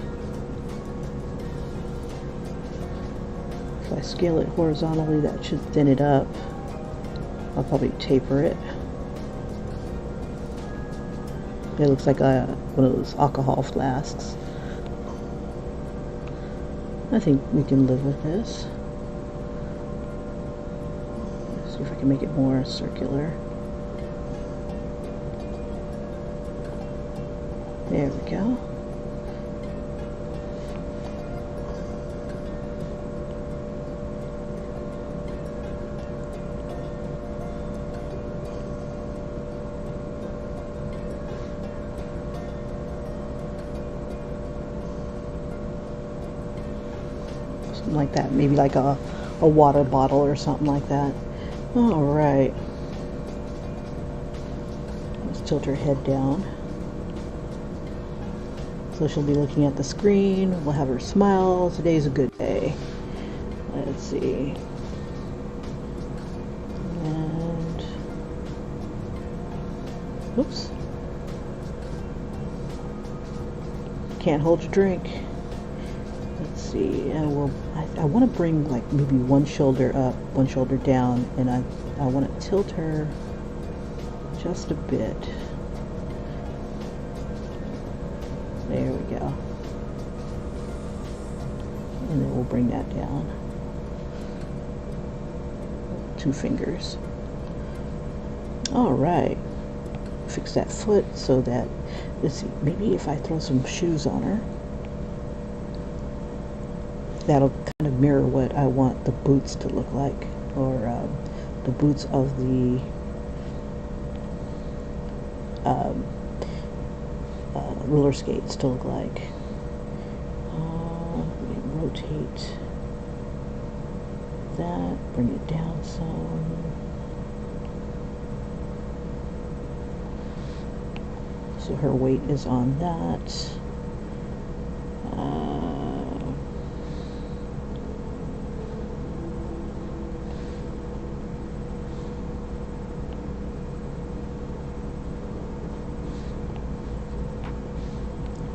If I scale it horizontally, that should thin it up. I'll probably taper it. It looks like one of those alcohol flasks. I think we can live with this. Let's see if I can make it more circular. There we go. Something like that, maybe like a water bottle or something like that. All right. Let's tilt her head down. So she'll be looking at the screen. We'll have her smile. Today's a good day. Let's see. And oops. Can't hold your drink. Let's see. And I want to bring like maybe one shoulder up, one shoulder down, and I want to tilt her just a bit. There we go. And then we'll bring that down. 2 fingers. All right. Fix that foot so that, let's see, maybe if I throw some shoes on her, that'll kind of mirror what I want the boots to look like, or the boots of the roller skates to look like. Let me rotate that, bring it down some. So her weight is on that.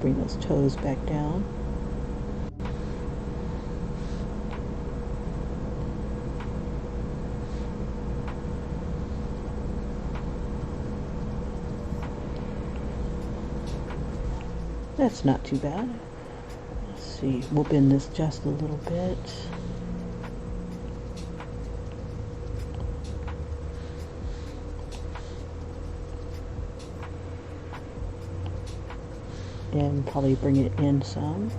Bring those toes back down. That's not too bad. Let's see, we'll bend this just a little bit. And probably bring it in some.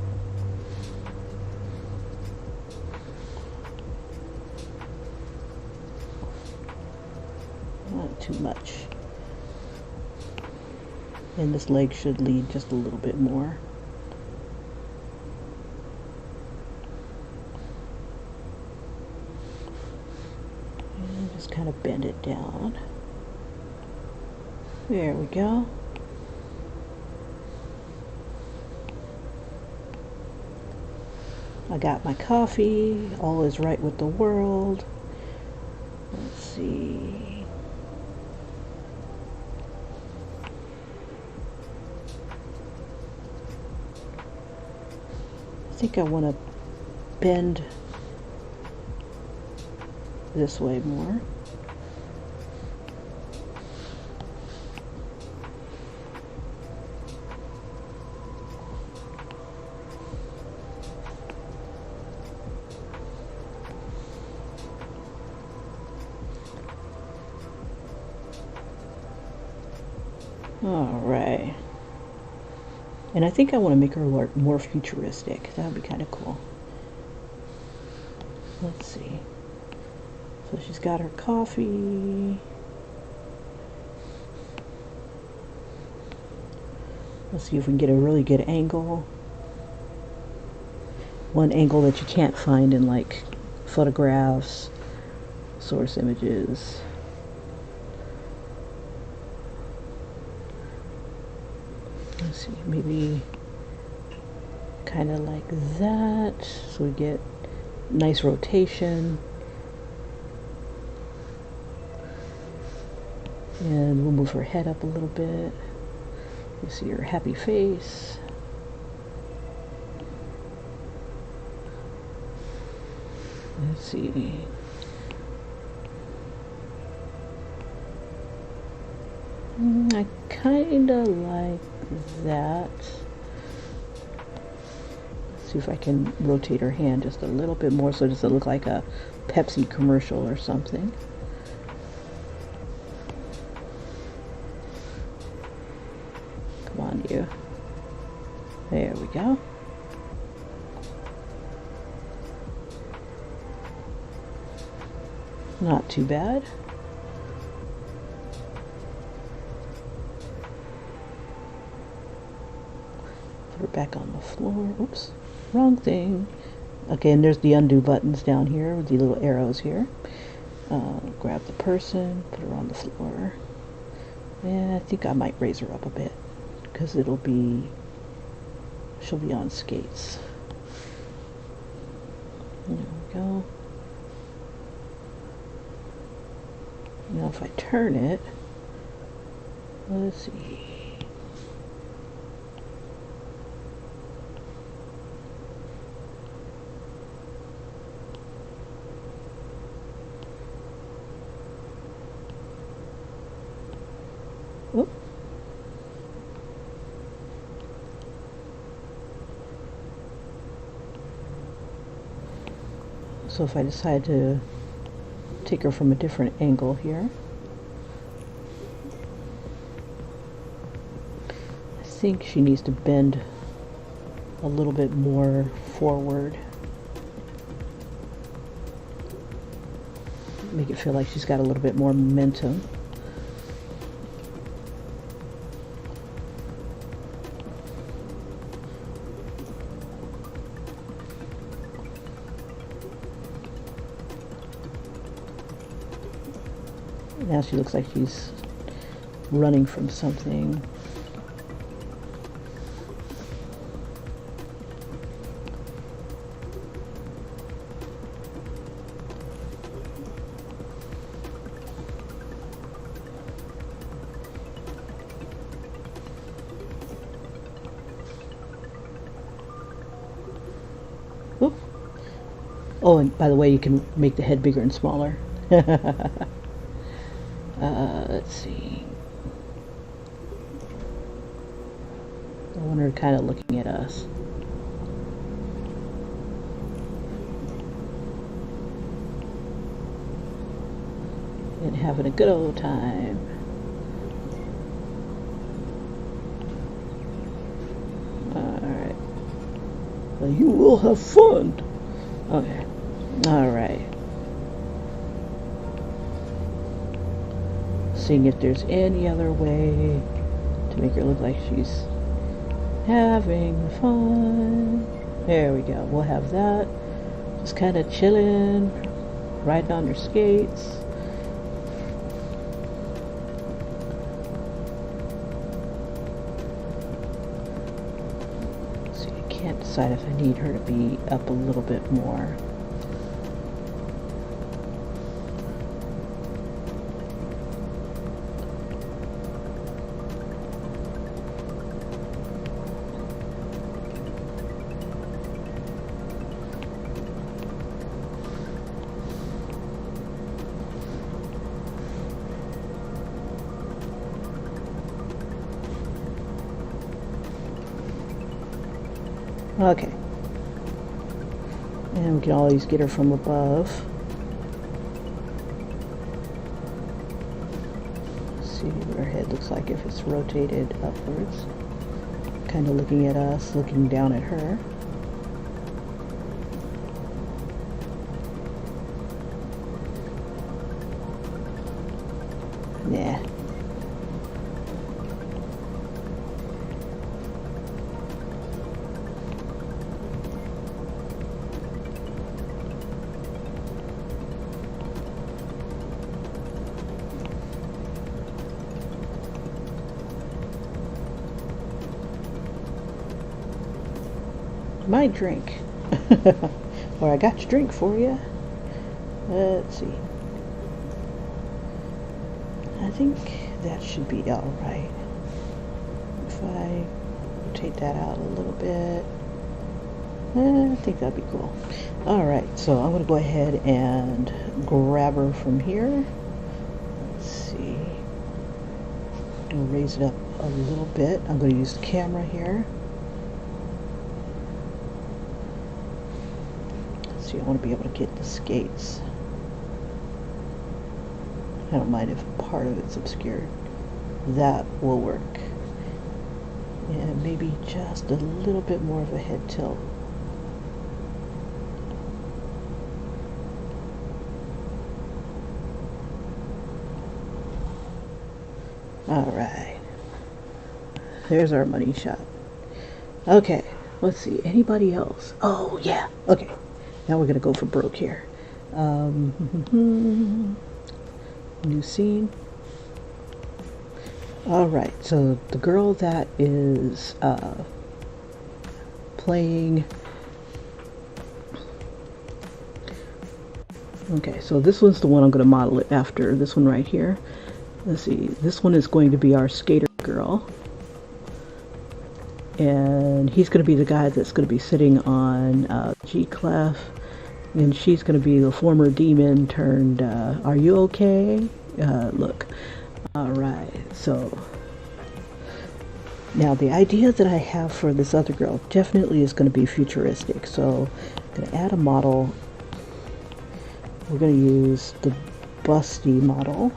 Not too much. And this leg should lead just a little bit more. And just kind of bend it down. There we go. I got my coffee. All is right with the world. Let's see. I think I want to bend this way more. All right. And I think I want to make her more futuristic. That would be kind of cool. Let's see. So she's got her coffee. Let's see if we can get a really good angle. One angle that you can't find in like photographs, source images. Let's see, maybe kind of like that, so we get nice rotation. And we'll move her head up a little bit. You see her happy face. Let's see. I kind of like that. Let's see if I can rotate her hand just a little bit more so it doesn't look like a Pepsi commercial or something. Come on, you. There we go. Not too bad. Put her back on the floor. Oops, wrong thing. Okay, and there's the undo buttons down here with the little arrows here. Grab the person, put her on the floor. And I think I might raise her up a bit because she'll be on skates. There we go. Now if I turn it, let's see. Oop. So if I decide to take her from a different angle here, I think she needs to bend a little bit more forward. Make it feel like she's got a little bit more momentum. Now she looks like she's running from something. Oop. Oh, and by the way, you can make the head bigger and smaller. Let's see. I want her kind of looking at us. And having a good old time. Alright. Well, you will have fun. Okay. Alright. Seeing if there's any other way to make her look like she's having fun. There we go. We'll have that. Just kind of chilling, riding on her skates. See, I can't decide if I need her to be up a little bit more. Okay. And we can always get her from above. Let's see what her head looks like if it's rotated upwards. kind of looking at us, looking down at her. Nah. My drink. Or I got your drink for you. Let's see. I think that should be alright. If I rotate that out a little bit, I think that'd be cool. Alright, so I'm going to go ahead and grab her from here. Let's see. I'll raise it up a little bit. I'm going to use the camera here. Let's see, I want to be able to get the skates. I don't mind if part of it's obscured. That will work. And maybe just a little bit more of a head tilt. Alright. There's our money shot. Okay, let's see. Anybody else? Oh, yeah. Okay. Now we're going to go for broke here. New scene. Alright, so the girl that is playing... Okay, so this one's the one I'm going to model it after. This one right here. Let's see. This one is going to be our skater girl. And he's going to be the guy that's going to be sitting on G-Clef. And she's going to be the former demon turned, are you okay? Look. Alright, so. Now the idea that I have for this other girl definitely is going to be futuristic. So I'm going to add a model. We're going to use the busty model.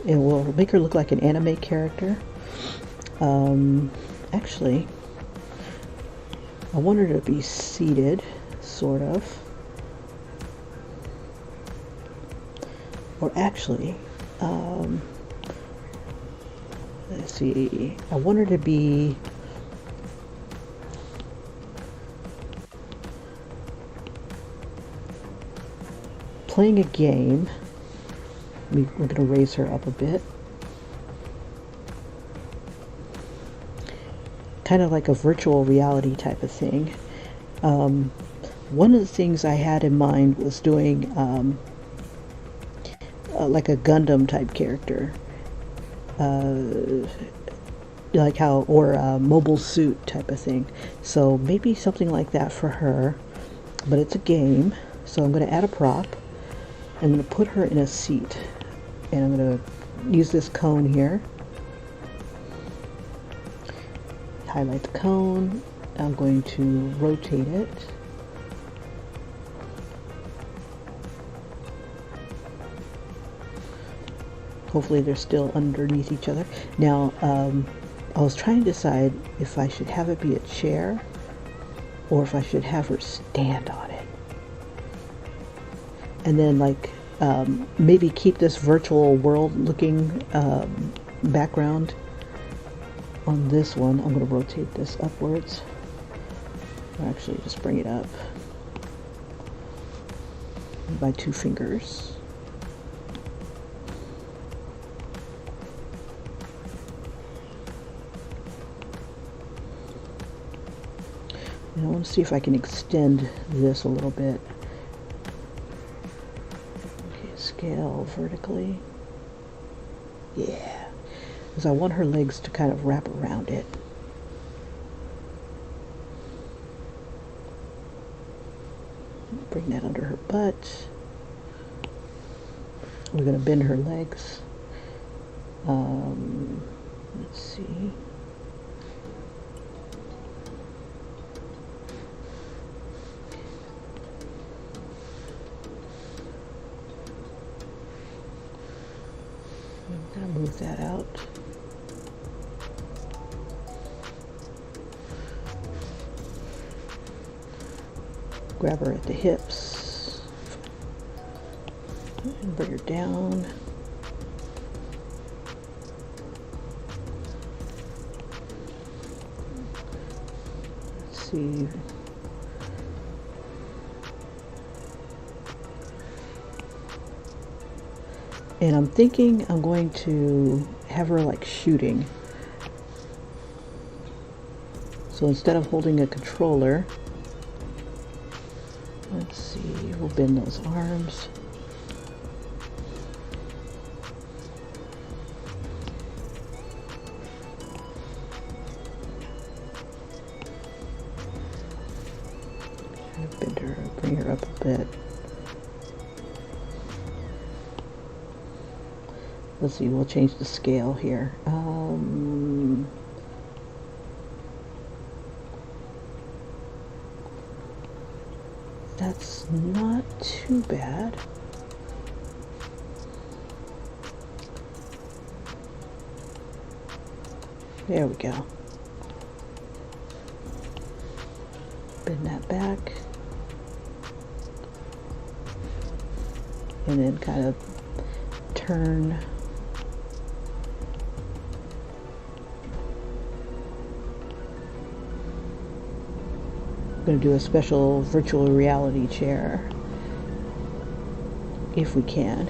And we'll make her look like an anime character. Actually, I want her to be seated. Sort of. Or actually, let's see, I want her to be playing a game. We're going to raise her up a bit. Kind of like a virtual reality type of thing. One of the things I had in mind was doing like a Gundam type character, like how, or a mobile suit type of thing. So maybe something like that for her, but it's a game. So I'm going to add a prop. I'm going to put her in a seat, and I'm going to use this cone here. Highlight the cone. I'm going to rotate it. Hopefully they're still underneath each other. Now, I was trying to decide if I should have it be a chair or if I should have her stand on it. And then like maybe keep this virtual world looking background on this one. I'm going to rotate this upwards. Or actually just bring it up by 2 fingers. And I want to see if I can extend this a little bit. Okay, scale vertically. Yeah, because I want her legs to kind of wrap around it. Bring that under her butt. We're going to bend her legs. Let's see. I'm going to move that out. Grab her at the hips and bring her down. Let's see. And I'm thinking I'm going to have her like shooting. So instead of holding a controller, let's see, we'll bend those arms. Bend her, bring her up a bit. Let's see, we'll change the scale here. That's not too bad. There we go. Bend that back. And then kind of turn. I'm going to do a special virtual reality chair if we can.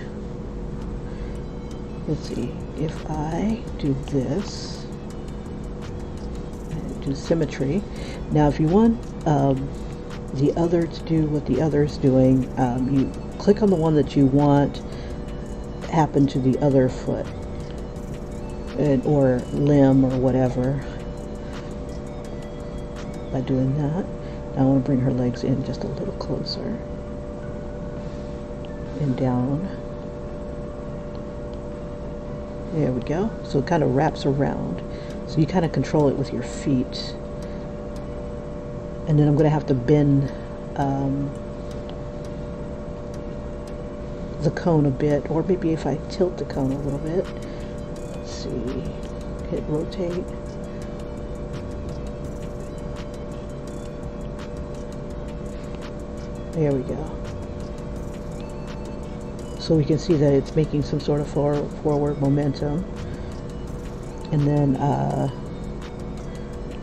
Let's see, if I do this, do symmetry. Now if you want the other to do what the other is doing, you click on the one that you want happen to the other foot or limb or whatever by doing that. Now I want to bring her legs in just a little closer and down. There we go. So it kind of wraps around. So you kind of control it with your feet. And then I'm going to have to bend the cone a bit, or maybe if I tilt the cone a little bit. Let's see, hit rotate. There we go. So we can see that it's making some sort of forward momentum. And then,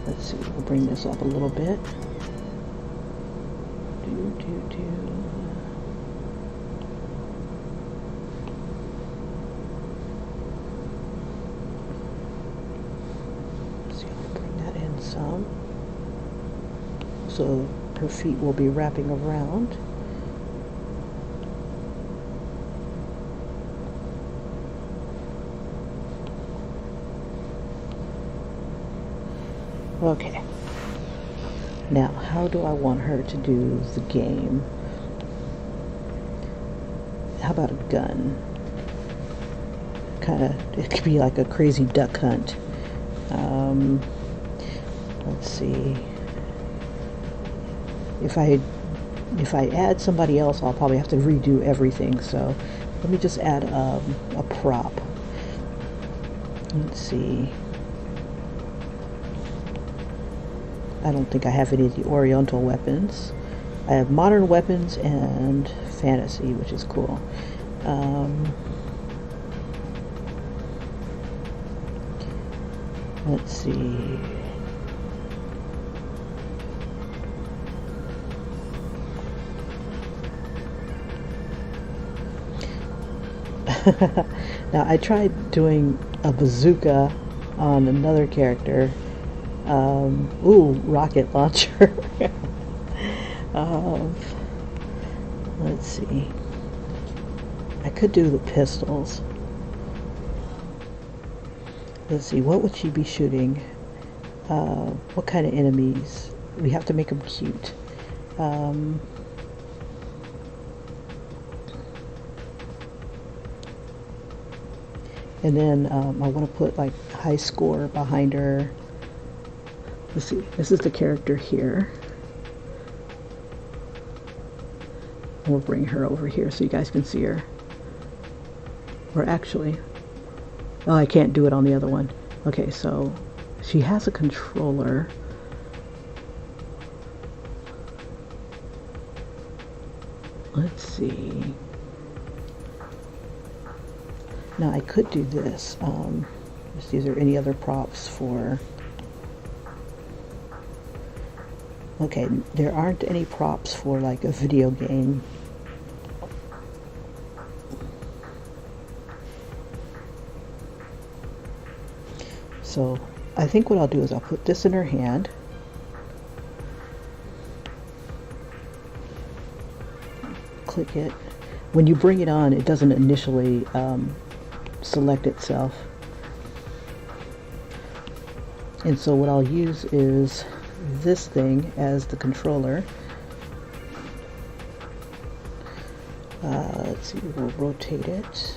let's see, we'll bring this up a little bit. See, I'll bring that in some. So her feet will be wrapping around. Okay. Now, how do I want her to do the game? How about a gun? It could be like a crazy duck hunt. Let's see. If I add somebody else, I'll probably have to redo everything. So let me just add a prop. Let's see. I don't think I have any of the Oriental weapons. I have modern weapons and fantasy, which is cool. Let's see. Now I tried doing a bazooka on another character. Ooh, rocket launcher. Let's see. I could do the pistols. Let's see, what would she be shooting? What kind of enemies? We have to make them cute. And then I want to put like high score behind her. Let's see, this is the character here. We'll bring her over here so you guys can see her. Or actually, oh, I can't do it on the other one. Okay, so she has a controller. let's see. Now I could do this. Let's see, is there any other props for... Okay, there aren't any props for like a video game. So I think what I'll do is I'll put this in her hand. Click it. When you bring it on, it doesn't initially select itself. And so what I'll use is this thing as the controller. Let's see, we'll rotate it.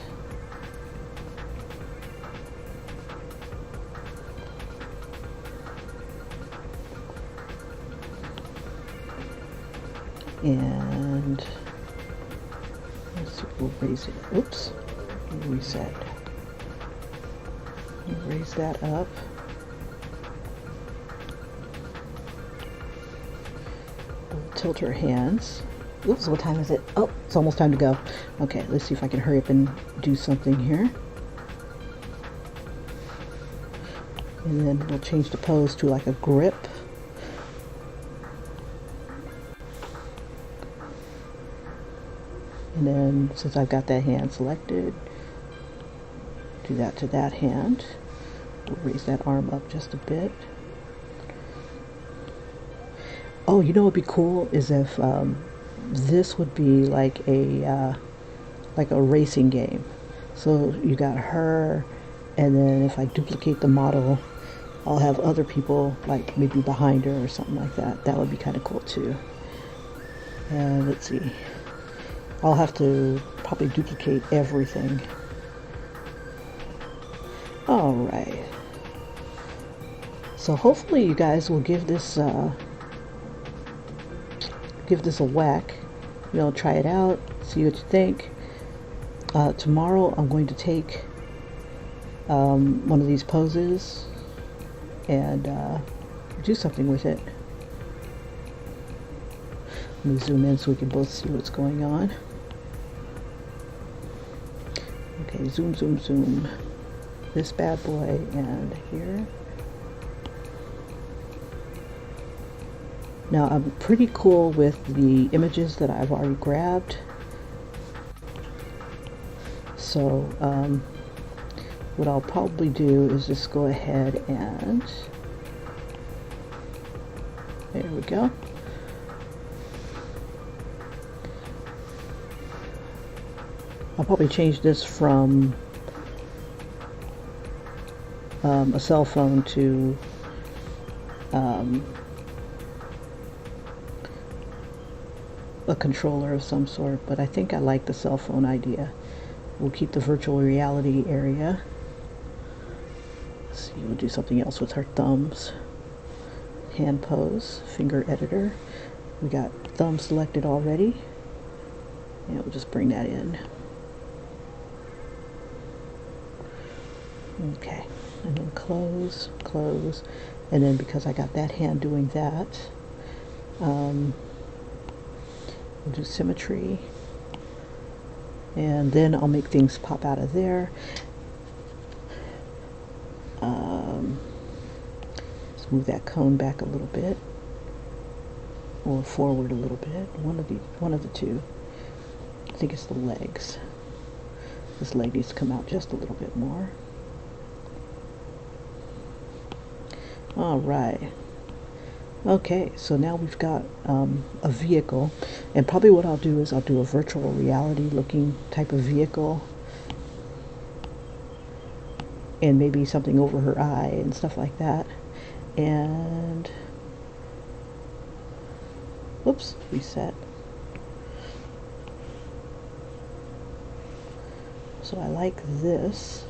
And let's see, we'll raise it. Oops, reset. Raise that up. We'll tilt her hands. Oops, what time is it? Oh, it's almost time to go. Okay, let's see if I can hurry up and do something here. And then we'll change the pose to like a grip. And then, since I've got that hand selected, do that to that hand. We'll raise that arm up just a bit. Oh, you know what would be cool is if this would be like a racing game. So you got her, and then if I duplicate the model, I'll have other people like maybe behind her or something like that. That would be kind of cool too. Let's see. I'll have to probably duplicate everything. All right. So hopefully you guys will give this a whack. You know, try it out, see what you think. Tomorrow I'm going to take one of these poses and do something with it. Let me zoom in so we can both see what's going on. Okay, zoom, zoom, zoom. This bad boy and here. Now I'm pretty cool with the images that I've already grabbed. So what I'll probably do is just go ahead and there we go. I'll probably change this from a cell phone to a controller of some sort, but I think I like the cell phone idea. We'll keep the virtual reality area. Let's see, we'll do something else with her thumbs. Hand pose, finger editor. We got thumb selected already. And we'll just bring that in. Okay, and then close, close, and then because I got that hand doing that, we'll do symmetry, and then I'll make things pop out of there. Let's move that cone back a little bit, or forward a little bit. One of the two. I think it's the legs. This leg needs to come out just a little bit more. All right. Okay, so now we've got a vehicle, and probably what I'll do is I'll do a virtual reality looking type of vehicle, and maybe something over her eye and stuff like that. And whoops, reset. So I like this.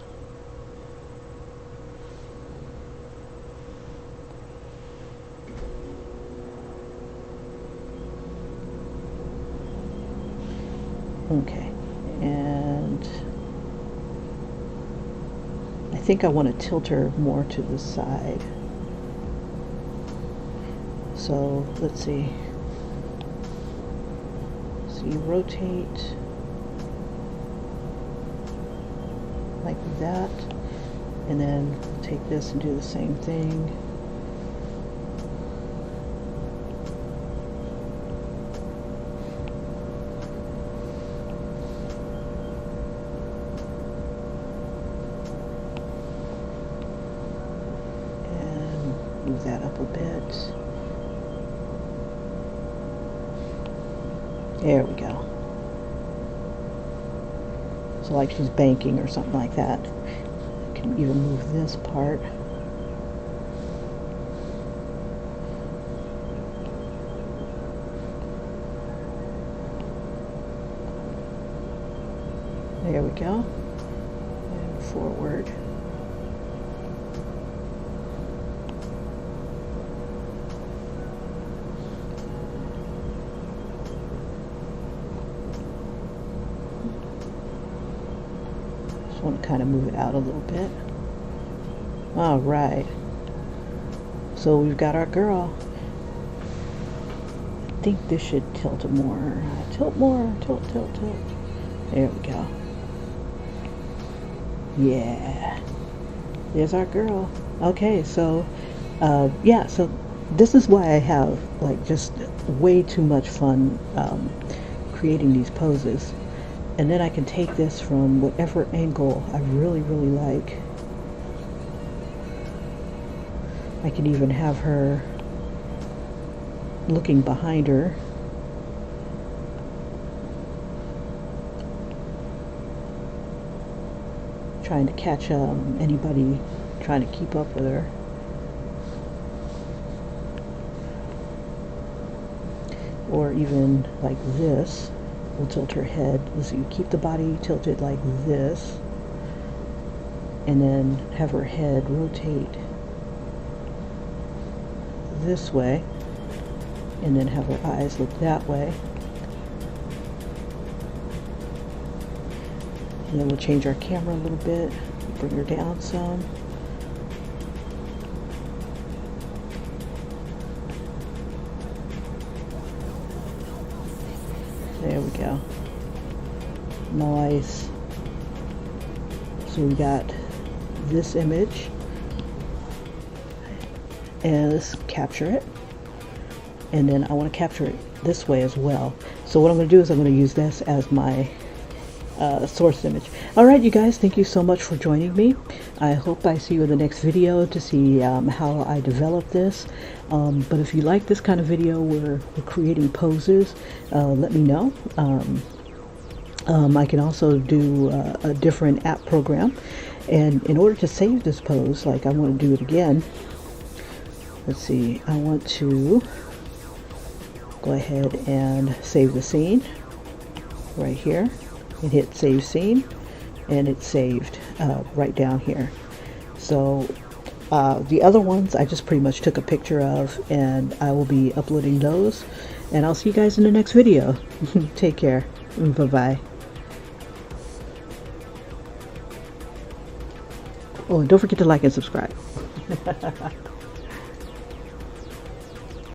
Okay, and I think I want to tilt her more to the side. So let's see. So you rotate like that, and then take this and do the same thing. And move that up a bit. There we go. So like she's banking or something like that. I can even move this part. There we go. And forward. Just want to kind of move it out a little bit. All right. So we've got our girl. I think this should tilt it more. Tilt more. Tilt, tilt, tilt. There we go. Yeah. There's our girl. Okay, so yeah, so this is why I have like just way too much fun creating these poses. And then I can take this from whatever angle I really, really like. I can even have her looking behind her. Trying to catch anybody trying to keep up with her. Or even like this. We'll tilt her head. So you keep the body tilted like this, and then have her head rotate this way, and then have her eyes look that way. And then we'll change our camera a little bit, bring her down some. There we go. Nice. So we got this image, and let's capture it. And then I want to capture it this way as well. So what I'm going to do is I'm going to use this as my source image. Alright, you guys, thank you so much for joining me. I hope I see you in the next video to see how I develop this. But if you like this kind of video where we're creating poses, let me know. I can also do a different app program. And in order to save this pose, like I want to do it again, let's see, I want to go ahead and save the scene right here. And hit save scene, and it's saved right down here. So the other ones I just pretty much took a picture of, and I will be uploading those, and I'll see you guys in the next video. Take care. Bye bye. Oh, and don't forget to like and subscribe.